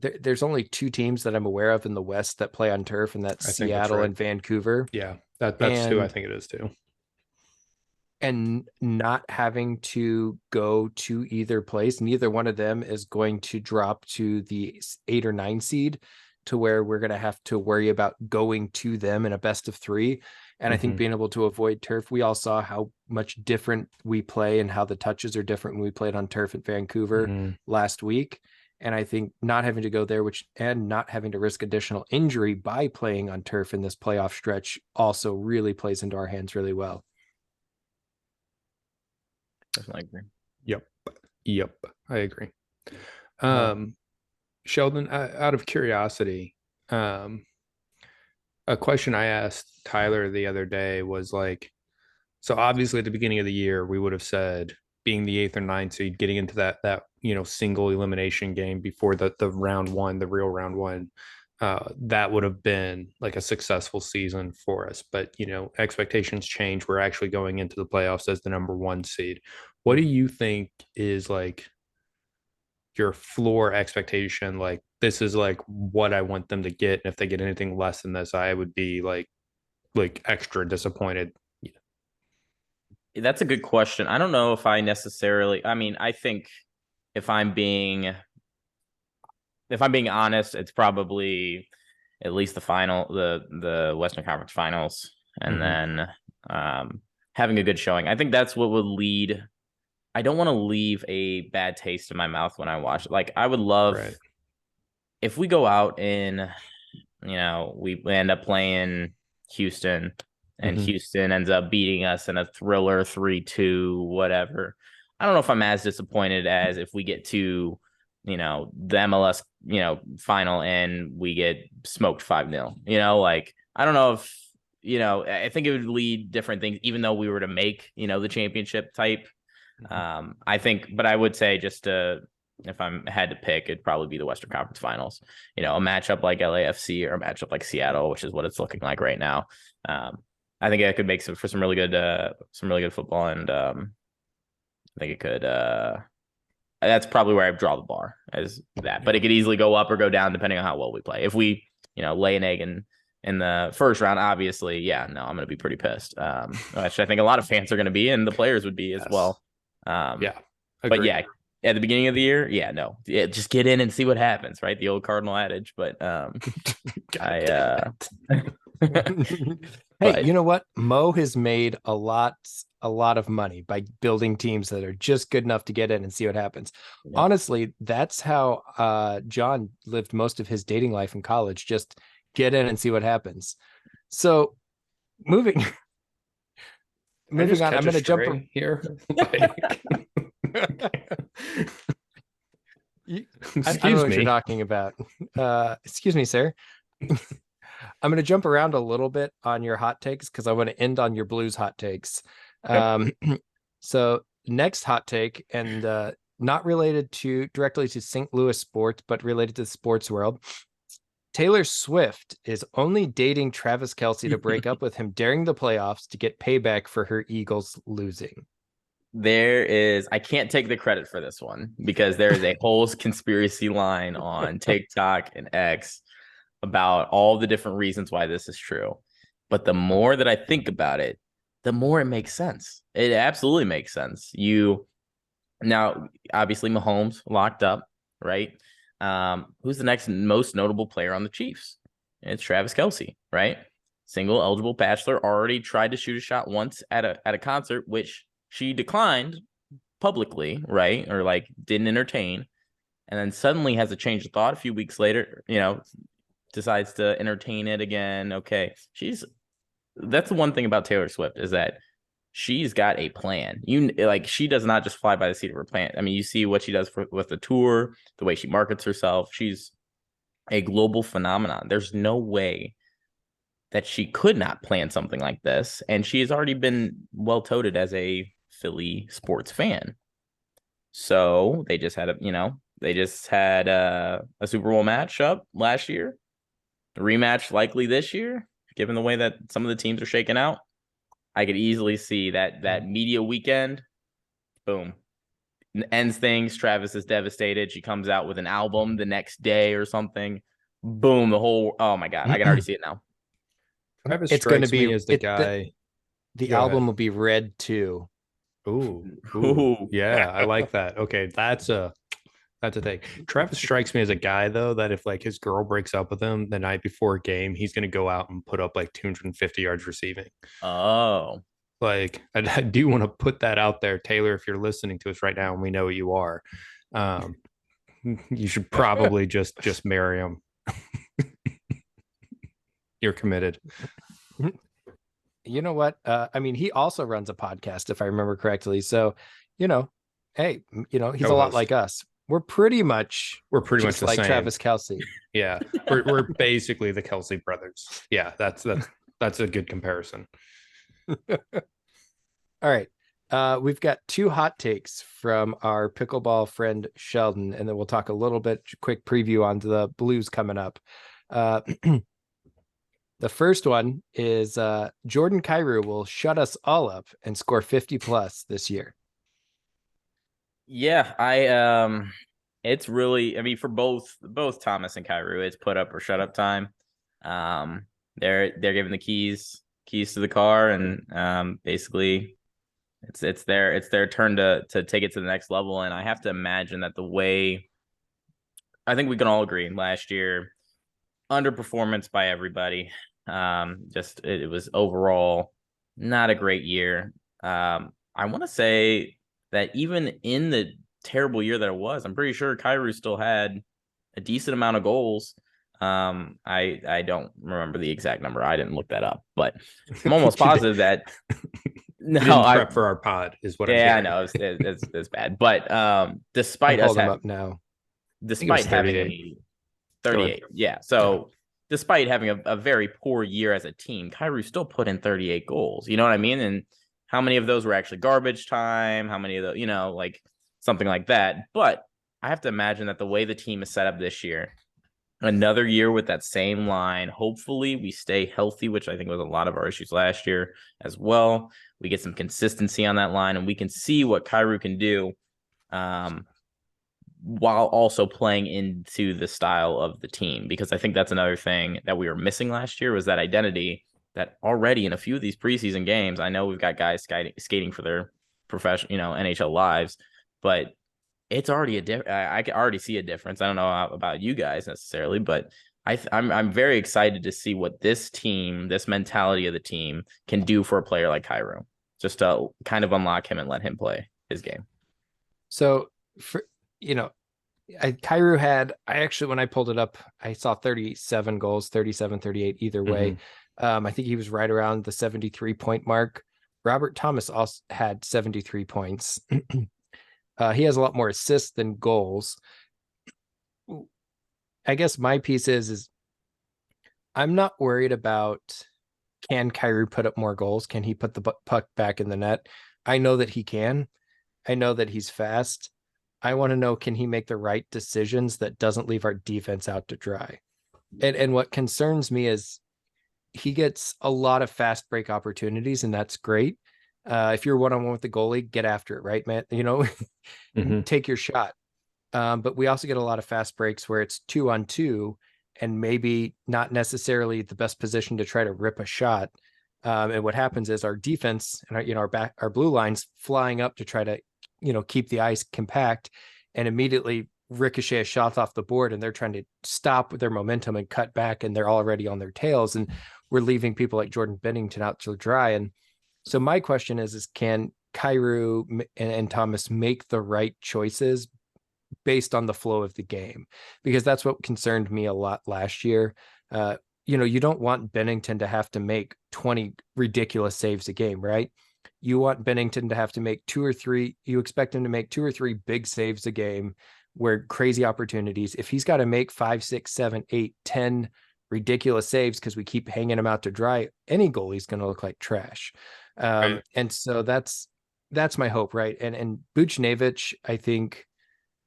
There's only 2 teams that I'm aware of in the West that play on turf, and that's Seattle and Vancouver. Yeah, that's who I think it is too. And not having to go to either place, neither one of them is going to drop to the 8 or 9 seed to where we're going to have to worry about going to them in a best of 3. And I think being able to avoid turf, we all saw how much different we play and how the touches are different when we played on turf at Vancouver last week. And I think not having to go there, and not having to risk additional injury by playing on turf in this playoff stretch also really plays into our hands really well. I agree. Yep. I agree. Sheldon, out of curiosity, a question I asked Tyler the other day was like, so obviously at the beginning of the year, we would have said being the 8th or 9th seed, getting into that single elimination game before the round 1, the real round 1, that would have been like a successful season for us. But expectations change. We're actually going into the playoffs as the number 1 seed. What do you think is like your floor expectation? Like, this is like what I want them to get, and if they get anything less than this, I would be like extra disappointed. That's a good question. I don't know if I necessarily, I think if I'm being honest, it's probably at least the Western Conference Finals, and then having a good showing. I think that's what would lead. I don't want to leave a bad taste in my mouth when I watch it. Like, I would love if we go out and we end up playing Houston, and Houston ends up beating us in a thriller 3-2, whatever. I don't know if I'm as disappointed as if we get to, the MLS, final and we get smoked 5-0. Like, I don't know if, I think it would lead different things, even though we were to make, the championship type. I think, but I would say if I had to pick, it'd probably be the Western Conference Finals. A matchup like LAFC or a matchup like Seattle, which is what it's looking like right now. I think it could make for some really good football, and I think it could. That's probably where I draw the bar as that, but it could easily go up or go down depending on how well we play. If we, lay an egg in the first round, obviously, I'm going to be pretty pissed. Which I think a lot of fans are going to be, and the players would be as well. Agreed. But at the beginning of the year, just get in and see what happens, right? The old Cardinal adage. But Hey, But you know what? Mo has made a lot of money by building teams that are just good enough to get in and see what happens. yep. Honestly, that's how John lived most of his dating life in college. Just get in and see what happens. So moving I moving just on, I'm catch a going to jump. stray here. Like, I don't know excuse what you're me. talking about. Excuse me, sir. I'm going to jump around a little bit on your hot takes because I want to end on your Blues hot takes. Yep. So next hot take, and not related to directly to St. Louis sports, but related to the sports world. Taylor Swift is only dating Travis Kelce to break up with him during the playoffs to get payback for her Eagles losing. I can't take the credit for this one because there is a whole conspiracy line on TikTok and X about all the different reasons why this is true. But the more that I think about it, the more it makes sense. It absolutely makes sense. Now, obviously, Mahomes locked up, right? Who's the next most notable player on the Chiefs? It's Travis Kelce, right? Single eligible bachelor, already tried to shoot a shot once at a concert, which she declined publicly, right? Or like didn't entertain. And then suddenly has a change of thought a few weeks later, decides to entertain it again. Okay. That's the one thing about Taylor Swift is that she's got a plan. She does not just fly by the seat of her pants. I mean, you see what she does with the tour, the way she markets herself. She's a global phenomenon. There's no way that she could not plan something like this. And she has already been well touted as a Philly sports fan. So they just had a Super Bowl match up last year. The rematch likely this year, given the way that some of the teams are shaking out. I could easily see that media weekend, boom, ends things. Travis is devastated. She comes out with an album the next day or something. Boom, oh my God, I can already see it now. Travis It's going to strikes be me as the guy. the Go album ahead. will be Red 2. Ooh, yeah, I like that. Okay, that's a thing. Travis strikes me as a guy though that if like his girl breaks up with him the night before a game, he's gonna go out and put up like 250 yards receiving. Oh, Like I do want to put that out there, Taylor. If you're listening to us right now, and we know you are, you should probably just marry him. You're committed. You know what? I mean, he also runs a podcast, if I remember correctly. So, hey, he's a lot Co-host. like us. We're pretty much Just the like same. Travis Kelce. Yeah, we're basically the Kelce brothers. Yeah, that's a good comparison. All right. We've got 2 hot takes from our pickleball friend Sheldon, and then we'll talk a little bit, quick preview on the Blues coming up. The first one is Jordan Kyrou will shut us all up and score 50 plus this year. yeah, it's really, I mean, for both Thomas and Kyrou, it's put up or shut up time. They're giving the keys to the car, and basically it's their turn to take it to the next level. And I have to imagine that the way, I think we can all agree, last year underperformance by everybody. Just it was overall not a great year. I want to say that even in the terrible year that it was, I'm pretty sure Kyrou still had a decent amount of goals. I don't remember the exact number. I didn't look that up, but I'm almost positive that prep for our pod is what. Yeah, I know it's bad, but despite us them up now, despite having 38, yeah. So despite having a very poor year as a team, Kyrou still put in 38 goals. You know what I mean? And how many of those were actually garbage time? How many of those, like something like that? But I have to imagine that the way the team is set up this year, another year with that same line, hopefully we stay healthy, which I think was a lot of our issues last year as well. We get some consistency on that line, and we can see what Kyrou can do, while also playing into the style of the team, because I think that's another thing that we were missing last year, was that identity that already in a few of these preseason games, I know we've got guys skating for their professional, NHL lives, but it's already I can already see a difference. I don't know about you guys necessarily, but I'm very excited to see what this team, this mentality of the team, can do for a player like Cairo, just to kind of unlock him and let him play his game. So for Cairo had, when I pulled it up, I saw 37 goals, 37, 38 either way. I think he was right around the 73 point mark. Robert Thomas also had 73 points. He has a lot more assists than goals. I guess my piece is I'm not worried about, can Cairo put up more goals? Can he put the puck back in the net? I know that he can. I know that he's fast. I want to know, can he make the right decisions that doesn't leave our defense out to dry? And what concerns me is he gets a lot of fast break opportunities, and that's great. If you're one-on-one with the goalie, get after it, right, man? Take your shot. But we also get a lot of fast breaks where it's 2-on-2 and maybe not necessarily the best position to try to rip a shot. And what happens is our defense and our blue lines flying up to try to, keep the ice compact, and immediately ricochet a shot off the board, and they're trying to stop their momentum and cut back, and they're already on their tails, and we're leaving people like Jordan Bennington out to dry. And so my question is can Cairo and Thomas make the right choices based on the flow of the game? Because that's what concerned me a lot last year. You don't want Bennington to have to make 20 ridiculous saves a game, right? You want Bennington to have to make you expect him to make 2 or 3 big saves a game, where crazy opportunities. If he's got to make 5, 6, 7, 8, 10 ridiculous saves because we keep hanging him out to dry, any goalie's going to look like trash. Right. And so that's my hope, right? And Buchnevich, I think,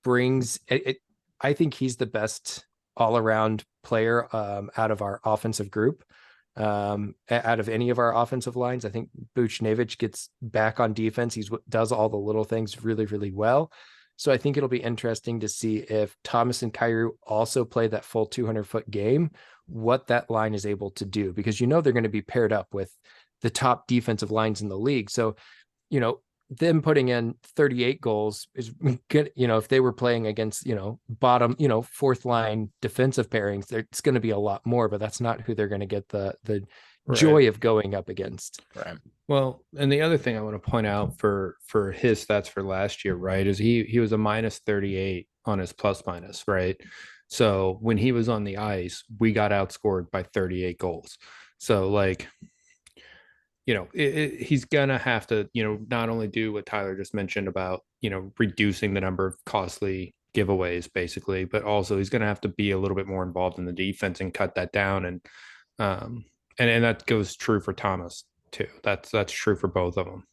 brings it. I think he's the best all-around player out of our offensive group. Out of any of our offensive lines, I think Buchnevich gets back on defense. He does all the little things really, really well. So I think it'll be interesting to see if Thomas and Cairo also play that full 200-foot game, what that line is able to do, because they're going to be paired up with the top defensive lines in the league. So, them putting in 38 goals is good. If they were playing against, bottom, fourth line defensive pairings, it's going to be a lot more, but that's not who they're going to get the joy of going up against. Right. Well, and the other thing I want to point out for his stats for last year, right, is he was a -38 on his plus minus, right? So when he was on the ice, we got outscored by 38 goals. So he's gonna have to, not only do what Tyler just mentioned about, reducing the number of costly giveaways, basically, but also he's gonna have to be a little bit more involved in the defense and cut that down. And that goes true for Thomas too. That's true for both of them.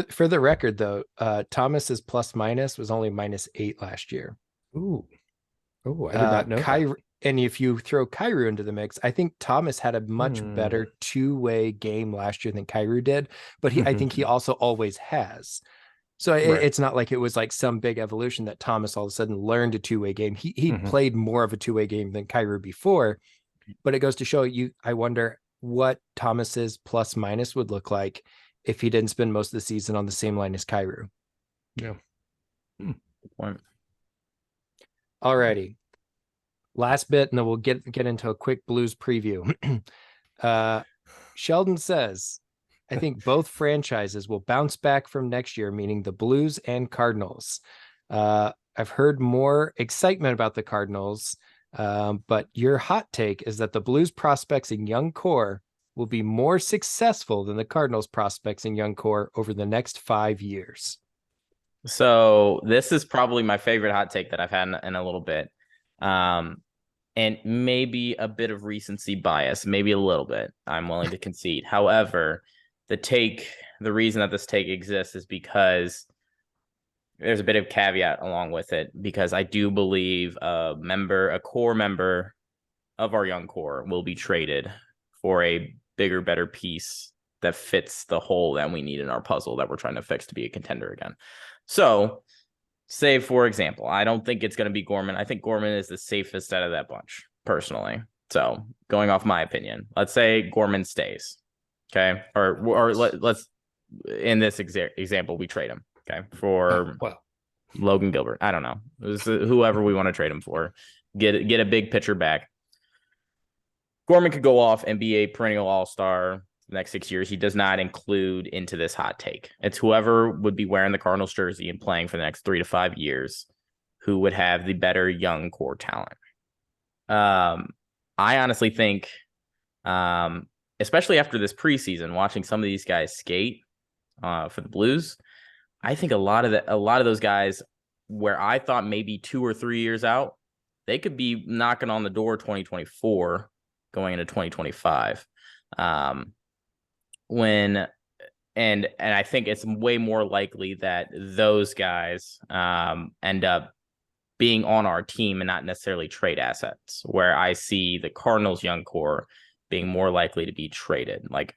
For the record, though, Thomas's plus minus was only -8 last year. Ooh, I did not know that. And if you throw Cairo into the mix, I think Thomas had a much better two-way game last year than Cairo did, but I think he also always has. So it's not like it was like some big evolution that Thomas all of a sudden learned a two-way game. He played more of a two-way game than Cairo before, but it goes to show you, I wonder what Thomas's plus minus would look like if he didn't spend most of the season on the same line as Cairo. Yeah. Good point. All righty. Last bit, and then we'll get into a quick Blues preview. Sheldon says, I think both franchises will bounce back from next year, meaning the Blues and Cardinals. I've heard more excitement about the Cardinals, but your hot take is that the Blues prospects in young core will be more successful than the Cardinals prospects in young core over the next 5 years. So this is probably my favorite hot take that I've had in a little bit. And maybe a bit of recency bias, maybe a little bit, I'm willing to concede. However, the reason that this take exists is because there's a bit of caveat along with it, because I do believe a core member of our young core will be traded for a bigger, better piece that fits the hole that we need in our puzzle that we're trying to fix to be a contender again. So, say, for example, I don't think it's going to be Gorman. I think Gorman is the safest out of that bunch, personally. So, going off my opinion, let's say Gorman stays, okay? Or let's, in this example, we trade him, okay, for Logan Gilbert. I don't know. Whoever we want to trade him for. Get a big pitcher back. Gorman could go off and be a perennial all-star the next 6 years. He does not include into this hot take. It's whoever would be wearing the Cardinals jersey and playing for the next 3 to 5 years who would have the better young core talent. I honestly think, especially after this preseason, watching some of these guys skate for the Blues, I think a lot of those guys where I thought maybe 2 or 3 years out, they could be knocking on the door 2024 going into 2025. And I think it's way more likely that those guys end up being on our team and not necessarily trade assets, where I see the Cardinals young core being more likely to be traded. Like,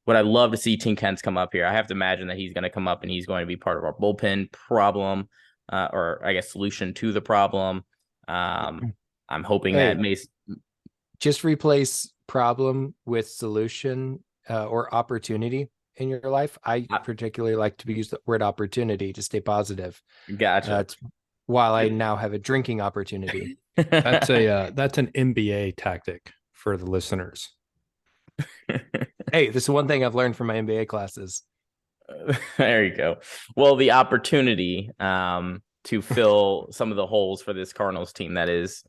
would I love to see Tink Hence come up here? I have to imagine that he's going to come up and he's going to be part of our bullpen problem, or I guess solution to the problem. I'm hoping that just replace problem with solution or opportunity in your life. I particularly like to use the word opportunity to stay positive. Gotcha. While I now have a drinking opportunity. That's an MBA tactic for the listeners. Hey, this is one thing I've learned from my MBA classes. There you go. Well, the opportunity to fill some of the holes for this Cardinals team that is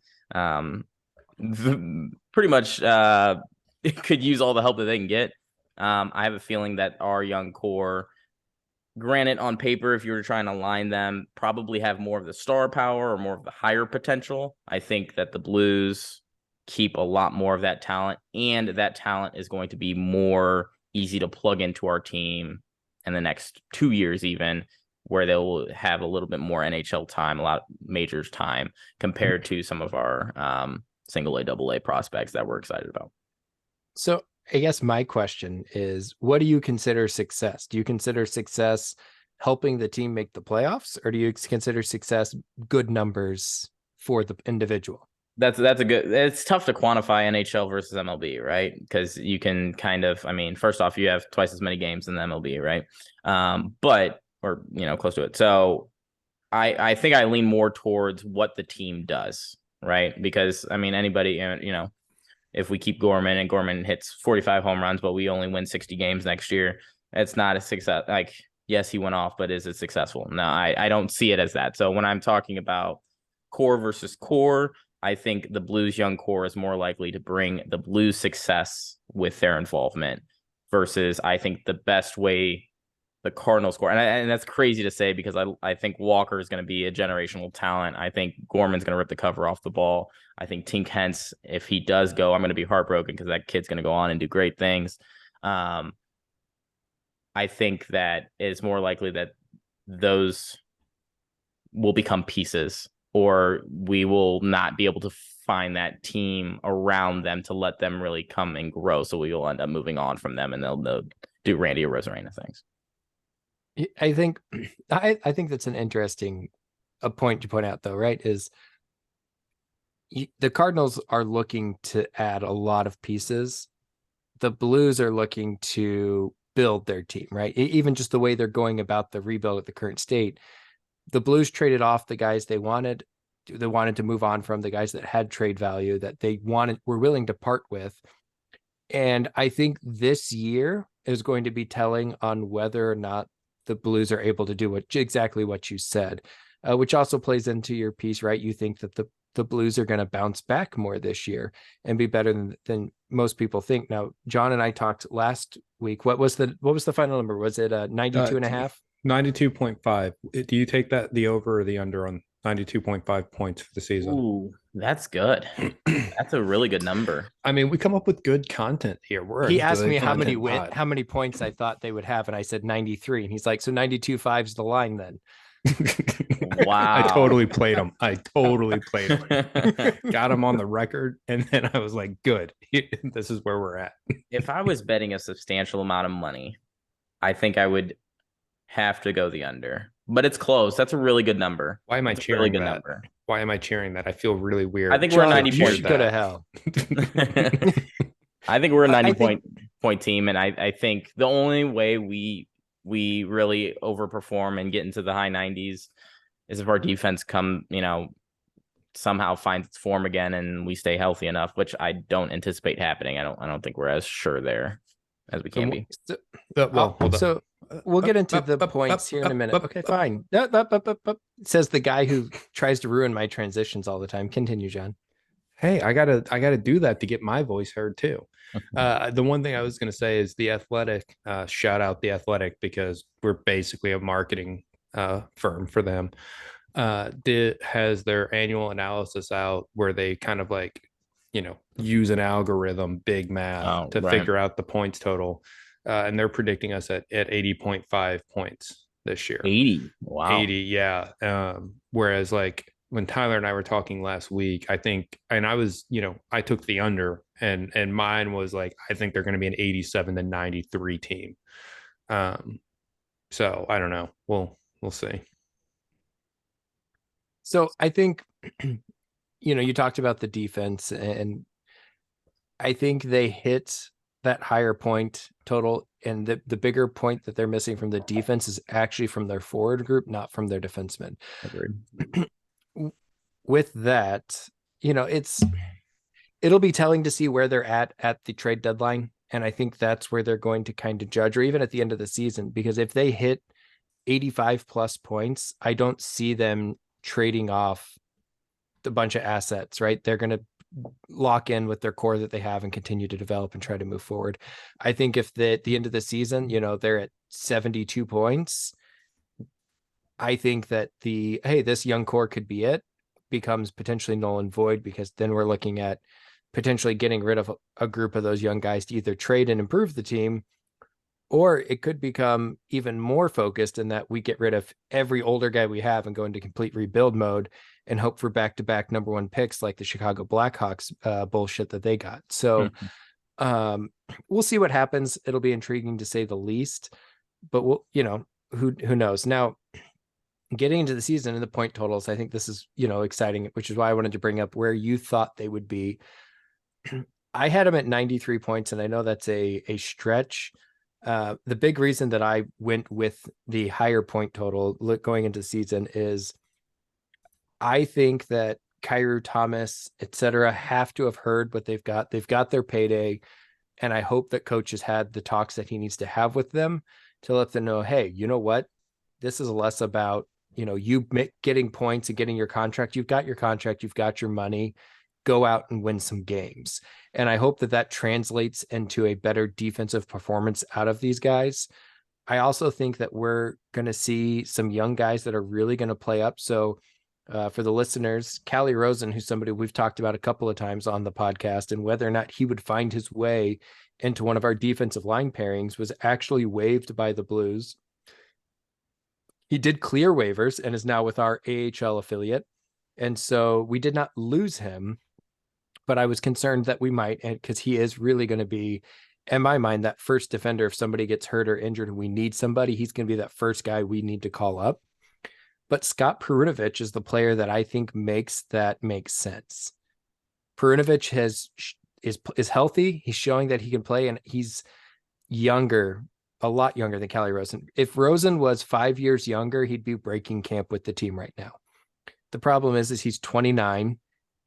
pretty much could use all the help that they can get. I have a feeling that our young core, granted, on paper, if you were trying to line them, probably have more of the star power or more of the higher potential. I think that the Blues keep a lot more of that talent, and that talent is going to be more easy to plug into our team in the next 2 years, even, where they'll have a little bit more NHL time, a lot of majors time, compared to some of our single A, double A prospects that we're excited about. So I guess my question is, what do you consider success? Do you consider success helping the team make the playoffs, or do you consider success good numbers for the individual? That's a good. It's tough to quantify NHL versus MLB, right? Because you can kind of, I mean, first off, you have twice as many games in the MLB, right? But close to it. So I think I lean more towards what the team does, right? Because I mean, anybody, if we keep Gorman and Gorman hits 45 home runs, but we only win 60 games next year, it's not a success. Like, yes, he went off, but is it successful? No, I don't see it as that. So when I'm talking about core versus core, I think the Blues young core is more likely to bring the Blues success with their involvement versus I think the best way the Cardinals core. And that's crazy to say because I think Walker is going to be a generational talent. I think Gorman's going to rip the cover off the ball. I think Tink Hence, if he does go, I'm going to be heartbroken because that kid's going to go on and do great things. I think that it's more likely that those will become pieces, or we will not be able to find that team around them to let them really come and grow. So we will end up moving on from them, and they'll do Randy or Rosarena things. I think that's an interesting point to point out, though, right? Is the Cardinals are looking to add a lot of pieces. The Blues are looking to build their team, right? Even just the way they're going about the rebuild at the current state. The Blues traded off the guys they wanted. They wanted to move on from the guys that had trade value that they were willing to part with. And I think this year is going to be telling on whether or not the Blues are able to do exactly what you said, which also plays into your piece, right? You think that the Blues are going to bounce back more this year and be better than most people think. Now, John and I talked last week. What was the final number? Was it 92 and a half? 92.5. Do you take the over or the under on 92.5 points for the season? Ooh, that's good. That's a really good number. I mean, we come up with good content here. He asked me how many points I thought they would have, and I said 93. And he's like, so 92.5 is the line then. Wow. I totally played him. Got him on the record, and then I was like, good. This is where we're at. If I was betting a substantial amount of money, I think I would have to go the under. But it's close. That's a really good number. Why am I cheering that? Why am I cheering that? I feel really weird. I think we're a 90 point. Go to hell. I think we're a 90 point team, and I think the only way we really overperform and get into the high 90s is if our defense somehow finds its form again and we stay healthy enough, which I don't anticipate happening. I don't think we're as sure there as we can be. So we'll get into the points here in a minute. Okay, fine. Says the guy who tries to ruin my transitions all the time. Continue, John. Hey, I gotta do that to get my voice heard too. The one thing I was gonna say is The Athletic. Shout out The Athletic, because we're basically a marketing firm for them. Has their annual analysis out where they kind of like, use an algorithm, big math to figure out the points total. And they're predicting us at 80.5 points this year. 80. Wow. 80, yeah. Whereas like when Tyler and I were talking last week, I think, and I was, I took the under, and mine was like, I think they're going to be an 87 to 93 team. So I don't know. We'll see. So I think, you talked about the defense, and I think they hit that higher point total, and the bigger point that they're missing from the defense is actually from their forward group, not from their defensemen. Agreed. With that, it'll be telling to see where they're at the trade deadline, and I think that's where they're going to kind of judge, or even at the end of the season, because if they hit 85 plus points, I don't see them trading off a bunch of assets, right? They're going to lock in with their core that they have and continue to develop and try to move forward. I think if at the end of the season, they're at 72 points, I think that this young core could be it, becomes potentially null and void, because then we're looking at potentially getting rid of a group of those young guys to either trade and improve the team, or it could become even more focused in that we get rid of every older guy we have and go into complete rebuild mode and hope for back-to-back number one picks like the Chicago Blackhawks bullshit that they got. So we'll see what happens. It'll be intriguing to say the least, but who knows? Now, getting into the season and the point totals, I think this is, exciting, which is why I wanted to bring up where you thought they would be. I had them at 93 points, and I know that's a stretch. The big reason that I went with the higher point total going into the season is I think that Kyrou, Thomas, etc., have to have heard what they've got. They've got their payday, and I hope that coach has had the talks that he needs to have with them to let them know, hey, you know what? This is less about, you getting points and getting your contract. You've got your contract. You've got your money. Go out and win some games. And I hope that translates into a better defensive performance out of these guys. I also think that we're going to see some young guys that are really going to play up. So for the listeners, Callie Rosen, who's somebody we've talked about a couple of times on the podcast, and whether or not he would find his way into one of our defensive line pairings, was actually waived by the Blues. He did clear waivers and is now with our AHL affiliate. And so we did not lose him, but I was concerned that we might, because he is really going to be, in my mind, that first defender. If somebody gets hurt or injured and we need somebody, he's going to be that first guy we need to call up. But Scott Perunovich is the player that I think makes sense. Perunovich is healthy. He's showing that he can play, and he's younger, a lot younger than Callie Rosen. If Rosen was 5 years younger, he'd be breaking camp with the team right now. The problem is he's 29,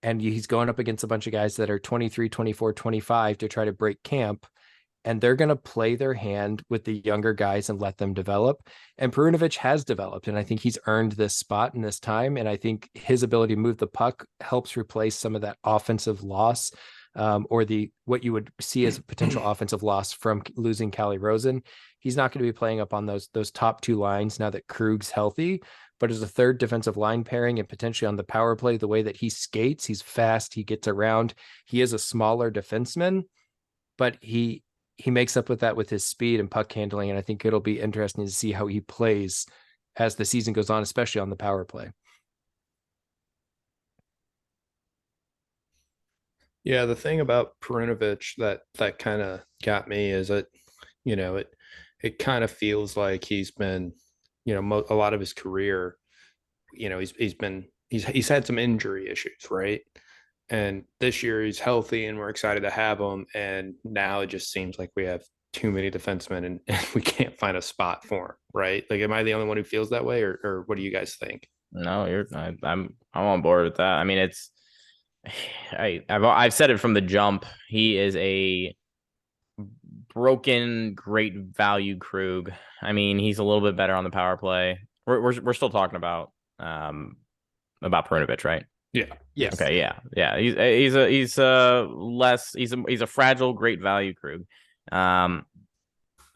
and he's going up against a bunch of guys that are 23, 24, 25 to try to break camp. And they're going to play their hand with the younger guys and let them develop. And Perunovich has developed, and I think he's earned this spot in this time. And I think his ability to move the puck helps replace some of that offensive loss, or what you would see as a potential offensive loss from losing Callie Rosen. He's not going to be playing up on those top two lines now that Krug's healthy, but as a third defensive line pairing and potentially on the power play, the way that he skates, he's fast, he gets around. He is a smaller defenseman, but he makes up with that with his speed and puck handling. And I think it'll be interesting to see how he plays as the season goes on, especially on the power play. Yeah, the thing about Perunovich that kind of got me is that, it kind of feels like he's been, a lot of his career, he's had some injury issues, right? And this year he's healthy and we're excited to have him. And now it just seems like we have too many defensemen and we can't find a spot for him, right? Like, am I the only one who feels that way, or what do you guys think? No, I'm on board with that. I mean, I've said it from the jump. He is a broken, great value Krug. I mean, he's a little bit better on the power play. We're still talking about Perunovic, right? Yeah. Yes. Okay, yeah. He's a fragile, great value Krug. A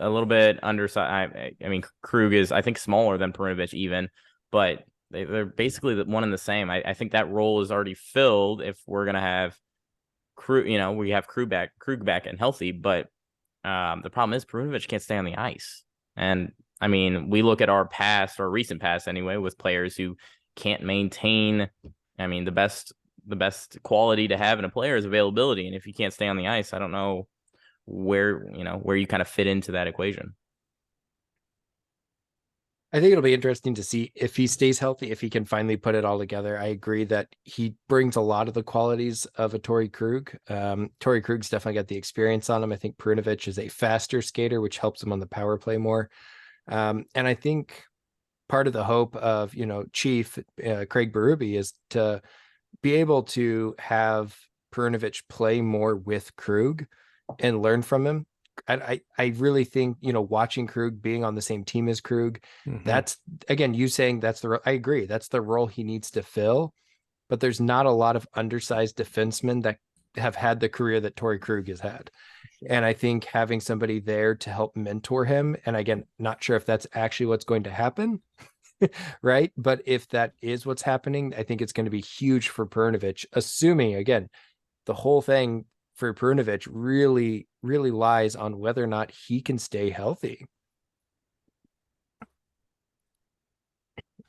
little bit undersized. I mean, Krug is, I think, smaller than Perunovic even, but they're basically the one and the same. I think that role is already filled if we're gonna have Krug. We have Krug back and healthy, but the problem is Perunovic can't stay on the ice. And I mean, we look at our recent past anyway, with players who can't maintain. I mean, the best quality to have in a player is availability, and if you can't stay on the ice, I don't know where you kind of fit into that equation. I think it'll be interesting to see if he stays healthy, if he can finally put it all together. I agree that he brings a lot of the qualities of a Torrey Krug. Torrey Krug's definitely got the experience on him. I think Perunovic is a faster skater, which helps him on the power play more. And I think part of the hope of, Chief Craig Berube is to be able to have Perunovic play more with Krug and learn from him. I really think, watching Krug being on the same team as Krug, that's, again, you saying that's I agree, that's the role he needs to fill, but there's not a lot of undersized defensemen that have had the career that Torrey Krug has had. And I think having somebody there to help mentor him, and again, not sure if that's actually what's going to happen, right? But if that is what's happening, I think it's going to be huge for Perunovic, assuming, again, the whole thing for Perunovic really, really lies on whether or not he can stay healthy.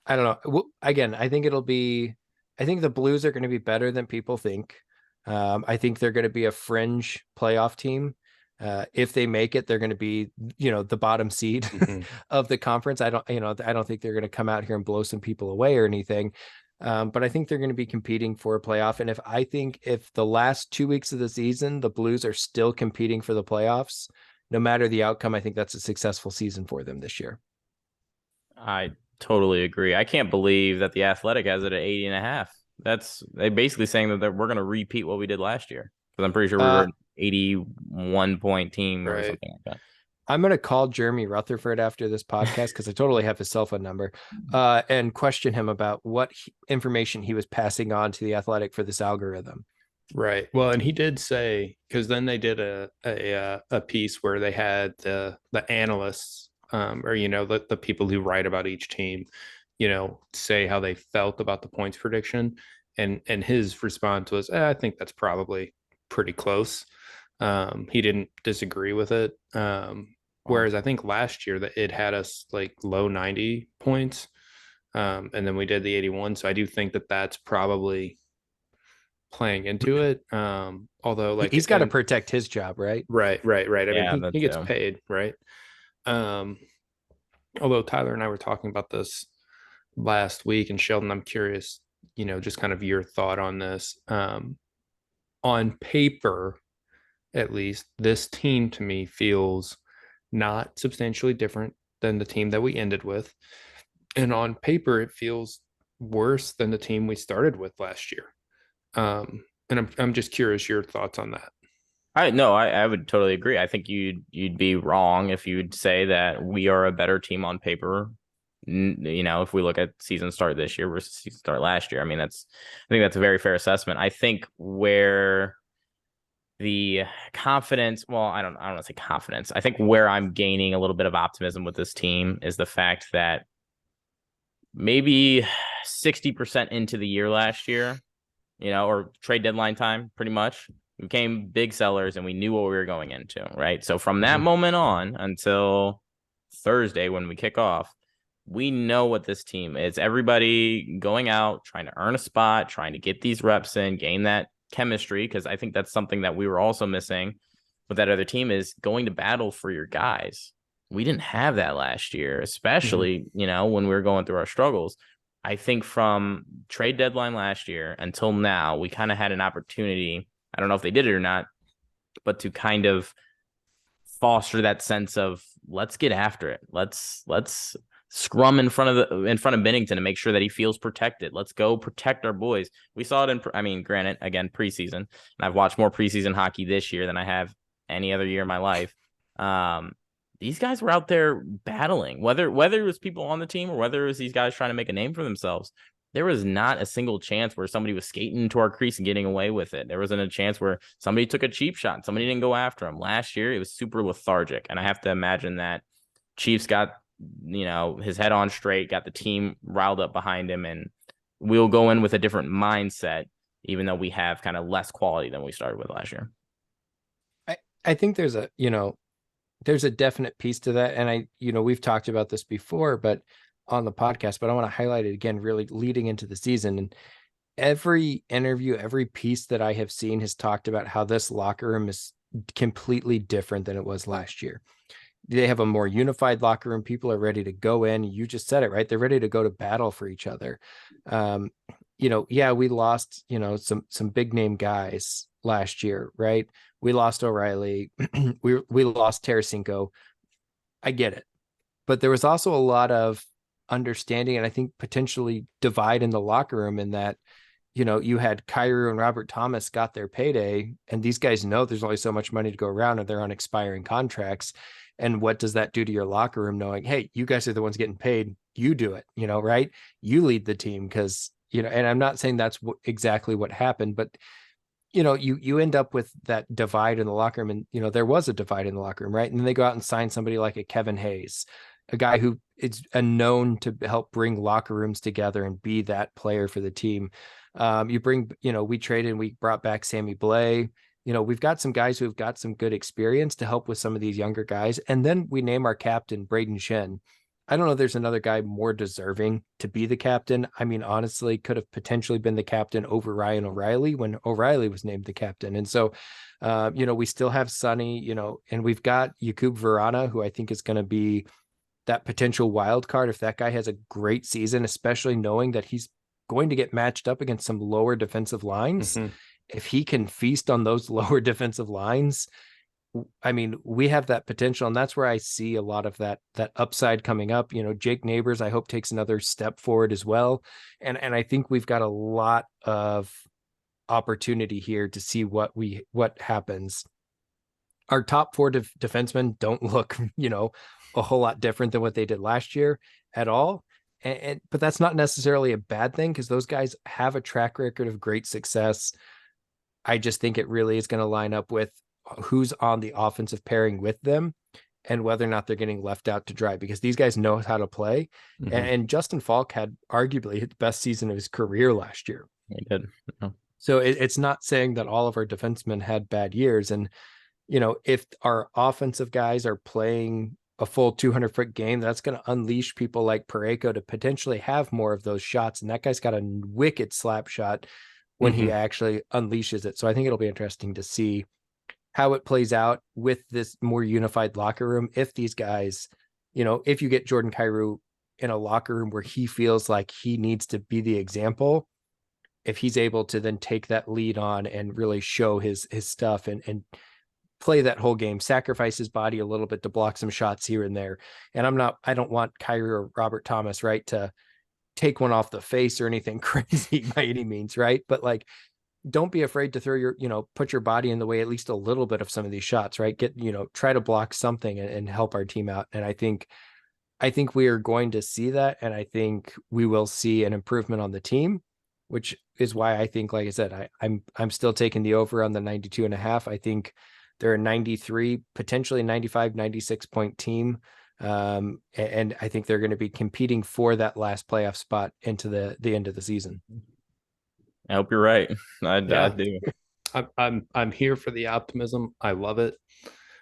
I don't know. Again, I think the Blues are going to be better than people think. I think they're going to be a fringe playoff team. If they make it, they're going to be, the bottom seed of the conference. I don't think they're going to come out here and blow some people away or anything. But I think they're going to be competing for a playoff. And if the last 2 weeks of the season, the Blues are still competing for the playoffs, no matter the outcome, I think that's a successful season for them this year. I totally agree. I can't believe that the Athletic has it at 80.5. They basically saying that we're going to repeat what we did last year. Because I'm pretty sure we were an 81 point team or something like that. I'm going to call Jeremy Rutherford after this podcast, because I totally have his cell phone number, and question him about what information he was passing on to the Athletic for this algorithm. Right. Well, and he did say, because then they did a piece where they had the analysts, or the people who write about each team, say how they felt about the points prediction, and his response was, I think that's probably pretty close. He didn't disagree with it. Whereas I think last year that it had us like low 90 points. And then we did the 81. So I do think that that's probably playing into it. Although he's got to protect his job, right? Right. I Yeah, mean, he gets paid, right? Although Tyler and I were talking about this last week, and Sheldon, I'm curious, just kind of your thought on this. On paper, at least, this team to me feels not substantially different than the team that we ended with. And on paper, it feels worse than the team we started with last year. And I'm just curious your thoughts on that. I would totally agree. I think you'd be wrong if you'd say that we are a better team on paper. If we look at season start this year versus season start last year, I think that's a very fair assessment. I think where the confidence, well, I don't want to say confidence. I think where I'm gaining a little bit of optimism with this team is the fact that maybe 60% into the year last year, or trade deadline time, pretty much, we became big sellers and we knew what we were going into, right? So from that moment on until Thursday when we kick off, we know what this team is. Everybody going out, trying to earn a spot, trying to get these reps in, gain that chemistry, because I think that's something that we were also missing with that other team, is going to battle for your guys. We didn't have that last year, especially, when we were going through our struggles. I think from trade deadline last year until now, we kind of had an opportunity, I don't know if they did it or not, but to kind of foster that sense of let's get after it. Let's scrum in front of Bennington to make sure that he feels protected. Let's go protect our boys. We saw it granted, again, preseason, and I've watched more preseason hockey this year than I have any other year in my life. These guys were out there battling, whether it was people on the team or whether it was these guys trying to make a name for themselves. There was not a single chance where somebody was skating into our crease and getting away with it. There wasn't a chance where somebody took a cheap shot and somebody didn't go after him. Last year, it was super lethargic. And I have to imagine that Chiefs got, his head on straight, got the team riled up behind him, and we'll go in with a different mindset, even though we have kind of less quality than we started with last year. I think there's a definite piece to that. And we've talked about this before, but on the podcast, but I want to highlight it again, really leading into the season. And every interview, every piece that I have seen has talked about how this locker room is completely different than it was last year. They have a more unified locker room. People are ready to go in. You just said it, right? They're ready to go to battle for each other. We lost, some big name guys last year, right? We lost O'Reilly. we lost Tarasenko. I get it. But there was also a lot of understanding and I think potentially divide in the locker room in that, you had Kyrou and Robert Thomas got their payday, and these guys know there's only so much money to go around and they're on expiring contracts. And what does that do to your locker room knowing, hey, you guys are the ones getting paid, you do it, right? You lead the team because, and I'm not saying that's exactly what happened, but you end up with that divide in the locker room. And, there was a divide in the locker room, right? And then they go out and sign somebody like a Kevin Hayes, a guy who is known to help bring locker rooms together and be that player for the team. We traded and we brought back Sammy Blais. We've got some guys who've got some good experience to help with some of these younger guys. And then we name our captain, Braden Shen. I don't know if there's another guy more deserving to be the captain. I mean, honestly, could have potentially been the captain over Ryan O'Reilly when O'Reilly was named the captain. And so, we still have Sonny, and we've got Jakub Vrana, who I think is going to be that potential wild card if that guy has a great season, especially knowing that he's going to get matched up against some lower defensive lines. Mm-hmm. If he can feast on those lower defensive lines, I mean, we have that potential, and that's where I see a lot of that upside coming up. Jake Neighbors, I hope, takes another step forward as well. And I think we've got a lot of opportunity here to see what happens. Our top four defensemen don't look, a whole lot different than what they did last year at all. But that's not necessarily a bad thing because those guys have a track record of great success. I just think it really is going to line up with who's on the offensive pairing with them and whether or not they're getting left out to dry, because these guys know how to play. Mm-hmm. And Justin Falk had arguably the best season of his career last year. He did. Yeah. So it's not saying that all of our defensemen had bad years. And, if our offensive guys are playing a full 200-foot game, that's going to unleash people like Parayko to potentially have more of those shots. And that guy's got a wicked slap shot when mm-hmm. he actually unleashes it. So I think it'll be interesting to see how it plays out with this more unified locker room. If these guys, if you get Jordan Kyrou in a locker room where he feels like he needs to be the example, if he's able to then take that lead on and really show his stuff and play that whole game, sacrifice his body a little bit to block some shots here and there. And I don't want Kyrou or Robert Thomas, right, to take one off the face or anything crazy by any means, right? But like, don't be afraid to throw put your body in the way, at least a little bit of some of these shots, right? Try to block something and help our team out. And I think we are going to see that. And I think we will see an improvement on the team, which is why I think, like I said, I'm still taking the over on the 92.5. I think they're a 93, potentially 95, 96 point team. And I think they're going to be competing for that last playoff spot into the end of the season. I hope you're right. I do. I'm here for the optimism. I love it.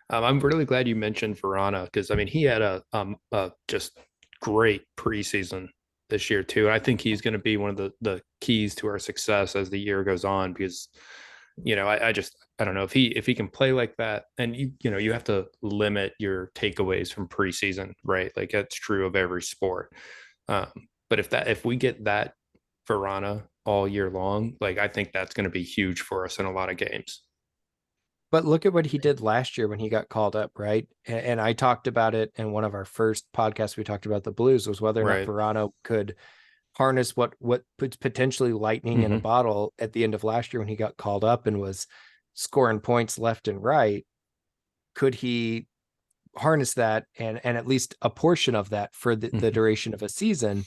I'm really glad you mentioned Vrana because he had a just great preseason this year too. And I think he's going to be one of the keys to our success as the year goes on because, I don't know if he can play like that. And you have to limit your takeaways from preseason, right? Like that's true of every sport. But if we get that Vrana all year long, like I think that's going to be huge for us in a lot of games. But look at what he did last year when he got called up, right? And I talked about it in one of our first podcasts. We talked about the Blues, was whether or not Verano could harness what puts potentially lightning in a bottle at the end of last year when he got called up and was scoring points left and right. Could he harness that and at least a portion of that for the duration of a season?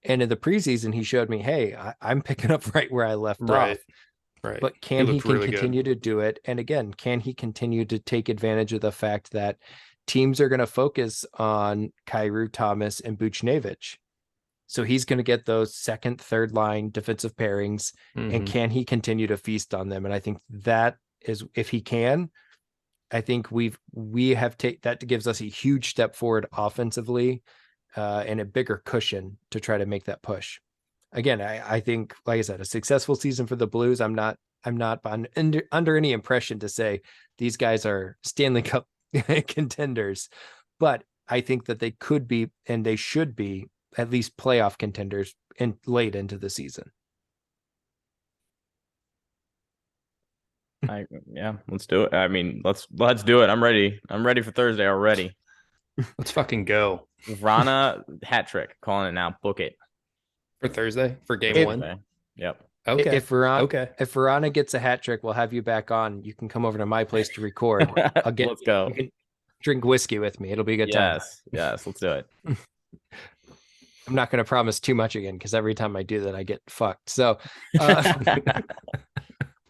And in the preseason, he showed me, hey, I'm picking up right where I left off. Right. But can he really continue to do it? And again, can he continue to take advantage of the fact that teams are going to focus on Kyrou, Thomas, and Buchnevich? So he's going to get those second, third line defensive pairings. And can he continue to feast on them? And I think that is, if he can, I think we have that gives us a huge step forward offensively and a bigger cushion to try to make that push. Again, I think, like I said, a successful season for the Blues. I'm not under any impression to say these guys are Stanley Cup contenders, but I think that they could be, and they should be, at least playoff contenders in late into the season. Yeah, let's do it. I mean, let's do it. I'm ready. I'm ready for Thursday already. Let's fucking go. Vrana hat trick. Calling it now. Book it. For Thursday, for game one. Yep. Okay. If Verana gets a hat trick, we'll have you back on. You can come over to my place to record. Let's go. You can drink whiskey with me. It'll be a good time. Yes, let's do it. I'm not going to promise too much again, because every time I do that, I get fucked. So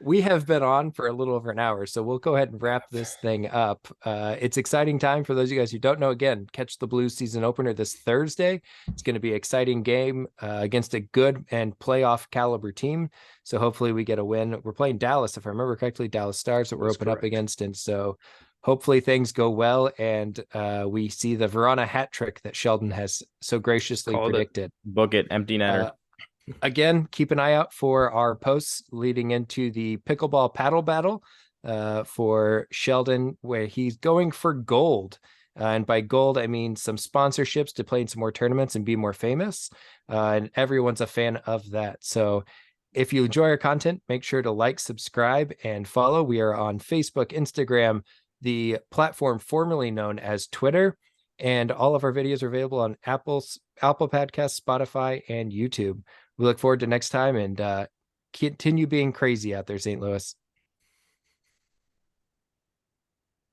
we have been on for a little over an hour, so we'll go ahead and wrap this thing up. It's exciting time for those of you guys who don't know. Again, catch the Blues season opener this Thursday. It's going to be an exciting game against a good and playoff caliber team. So hopefully we get a win. We're playing Dallas, if I remember correctly, Dallas Stars that we're open up against. And so hopefully things go well, and we see the Verana hat trick that Sheldon has so graciously predicted. Book it, empty netter. Again, keep an eye out for our posts leading into the Pickleball Paddle Battle for Sheldon, where he's going for gold. And by gold, I mean some sponsorships to play in some more tournaments and be more famous. And everyone's a fan of that. So if you enjoy our content, make sure to like, subscribe, and follow. We are on Facebook, Instagram, the platform formerly known as Twitter. And all of our videos are available on Apple Podcasts, Spotify, and YouTube. We look forward to next time, and continue being crazy out there, St. Louis.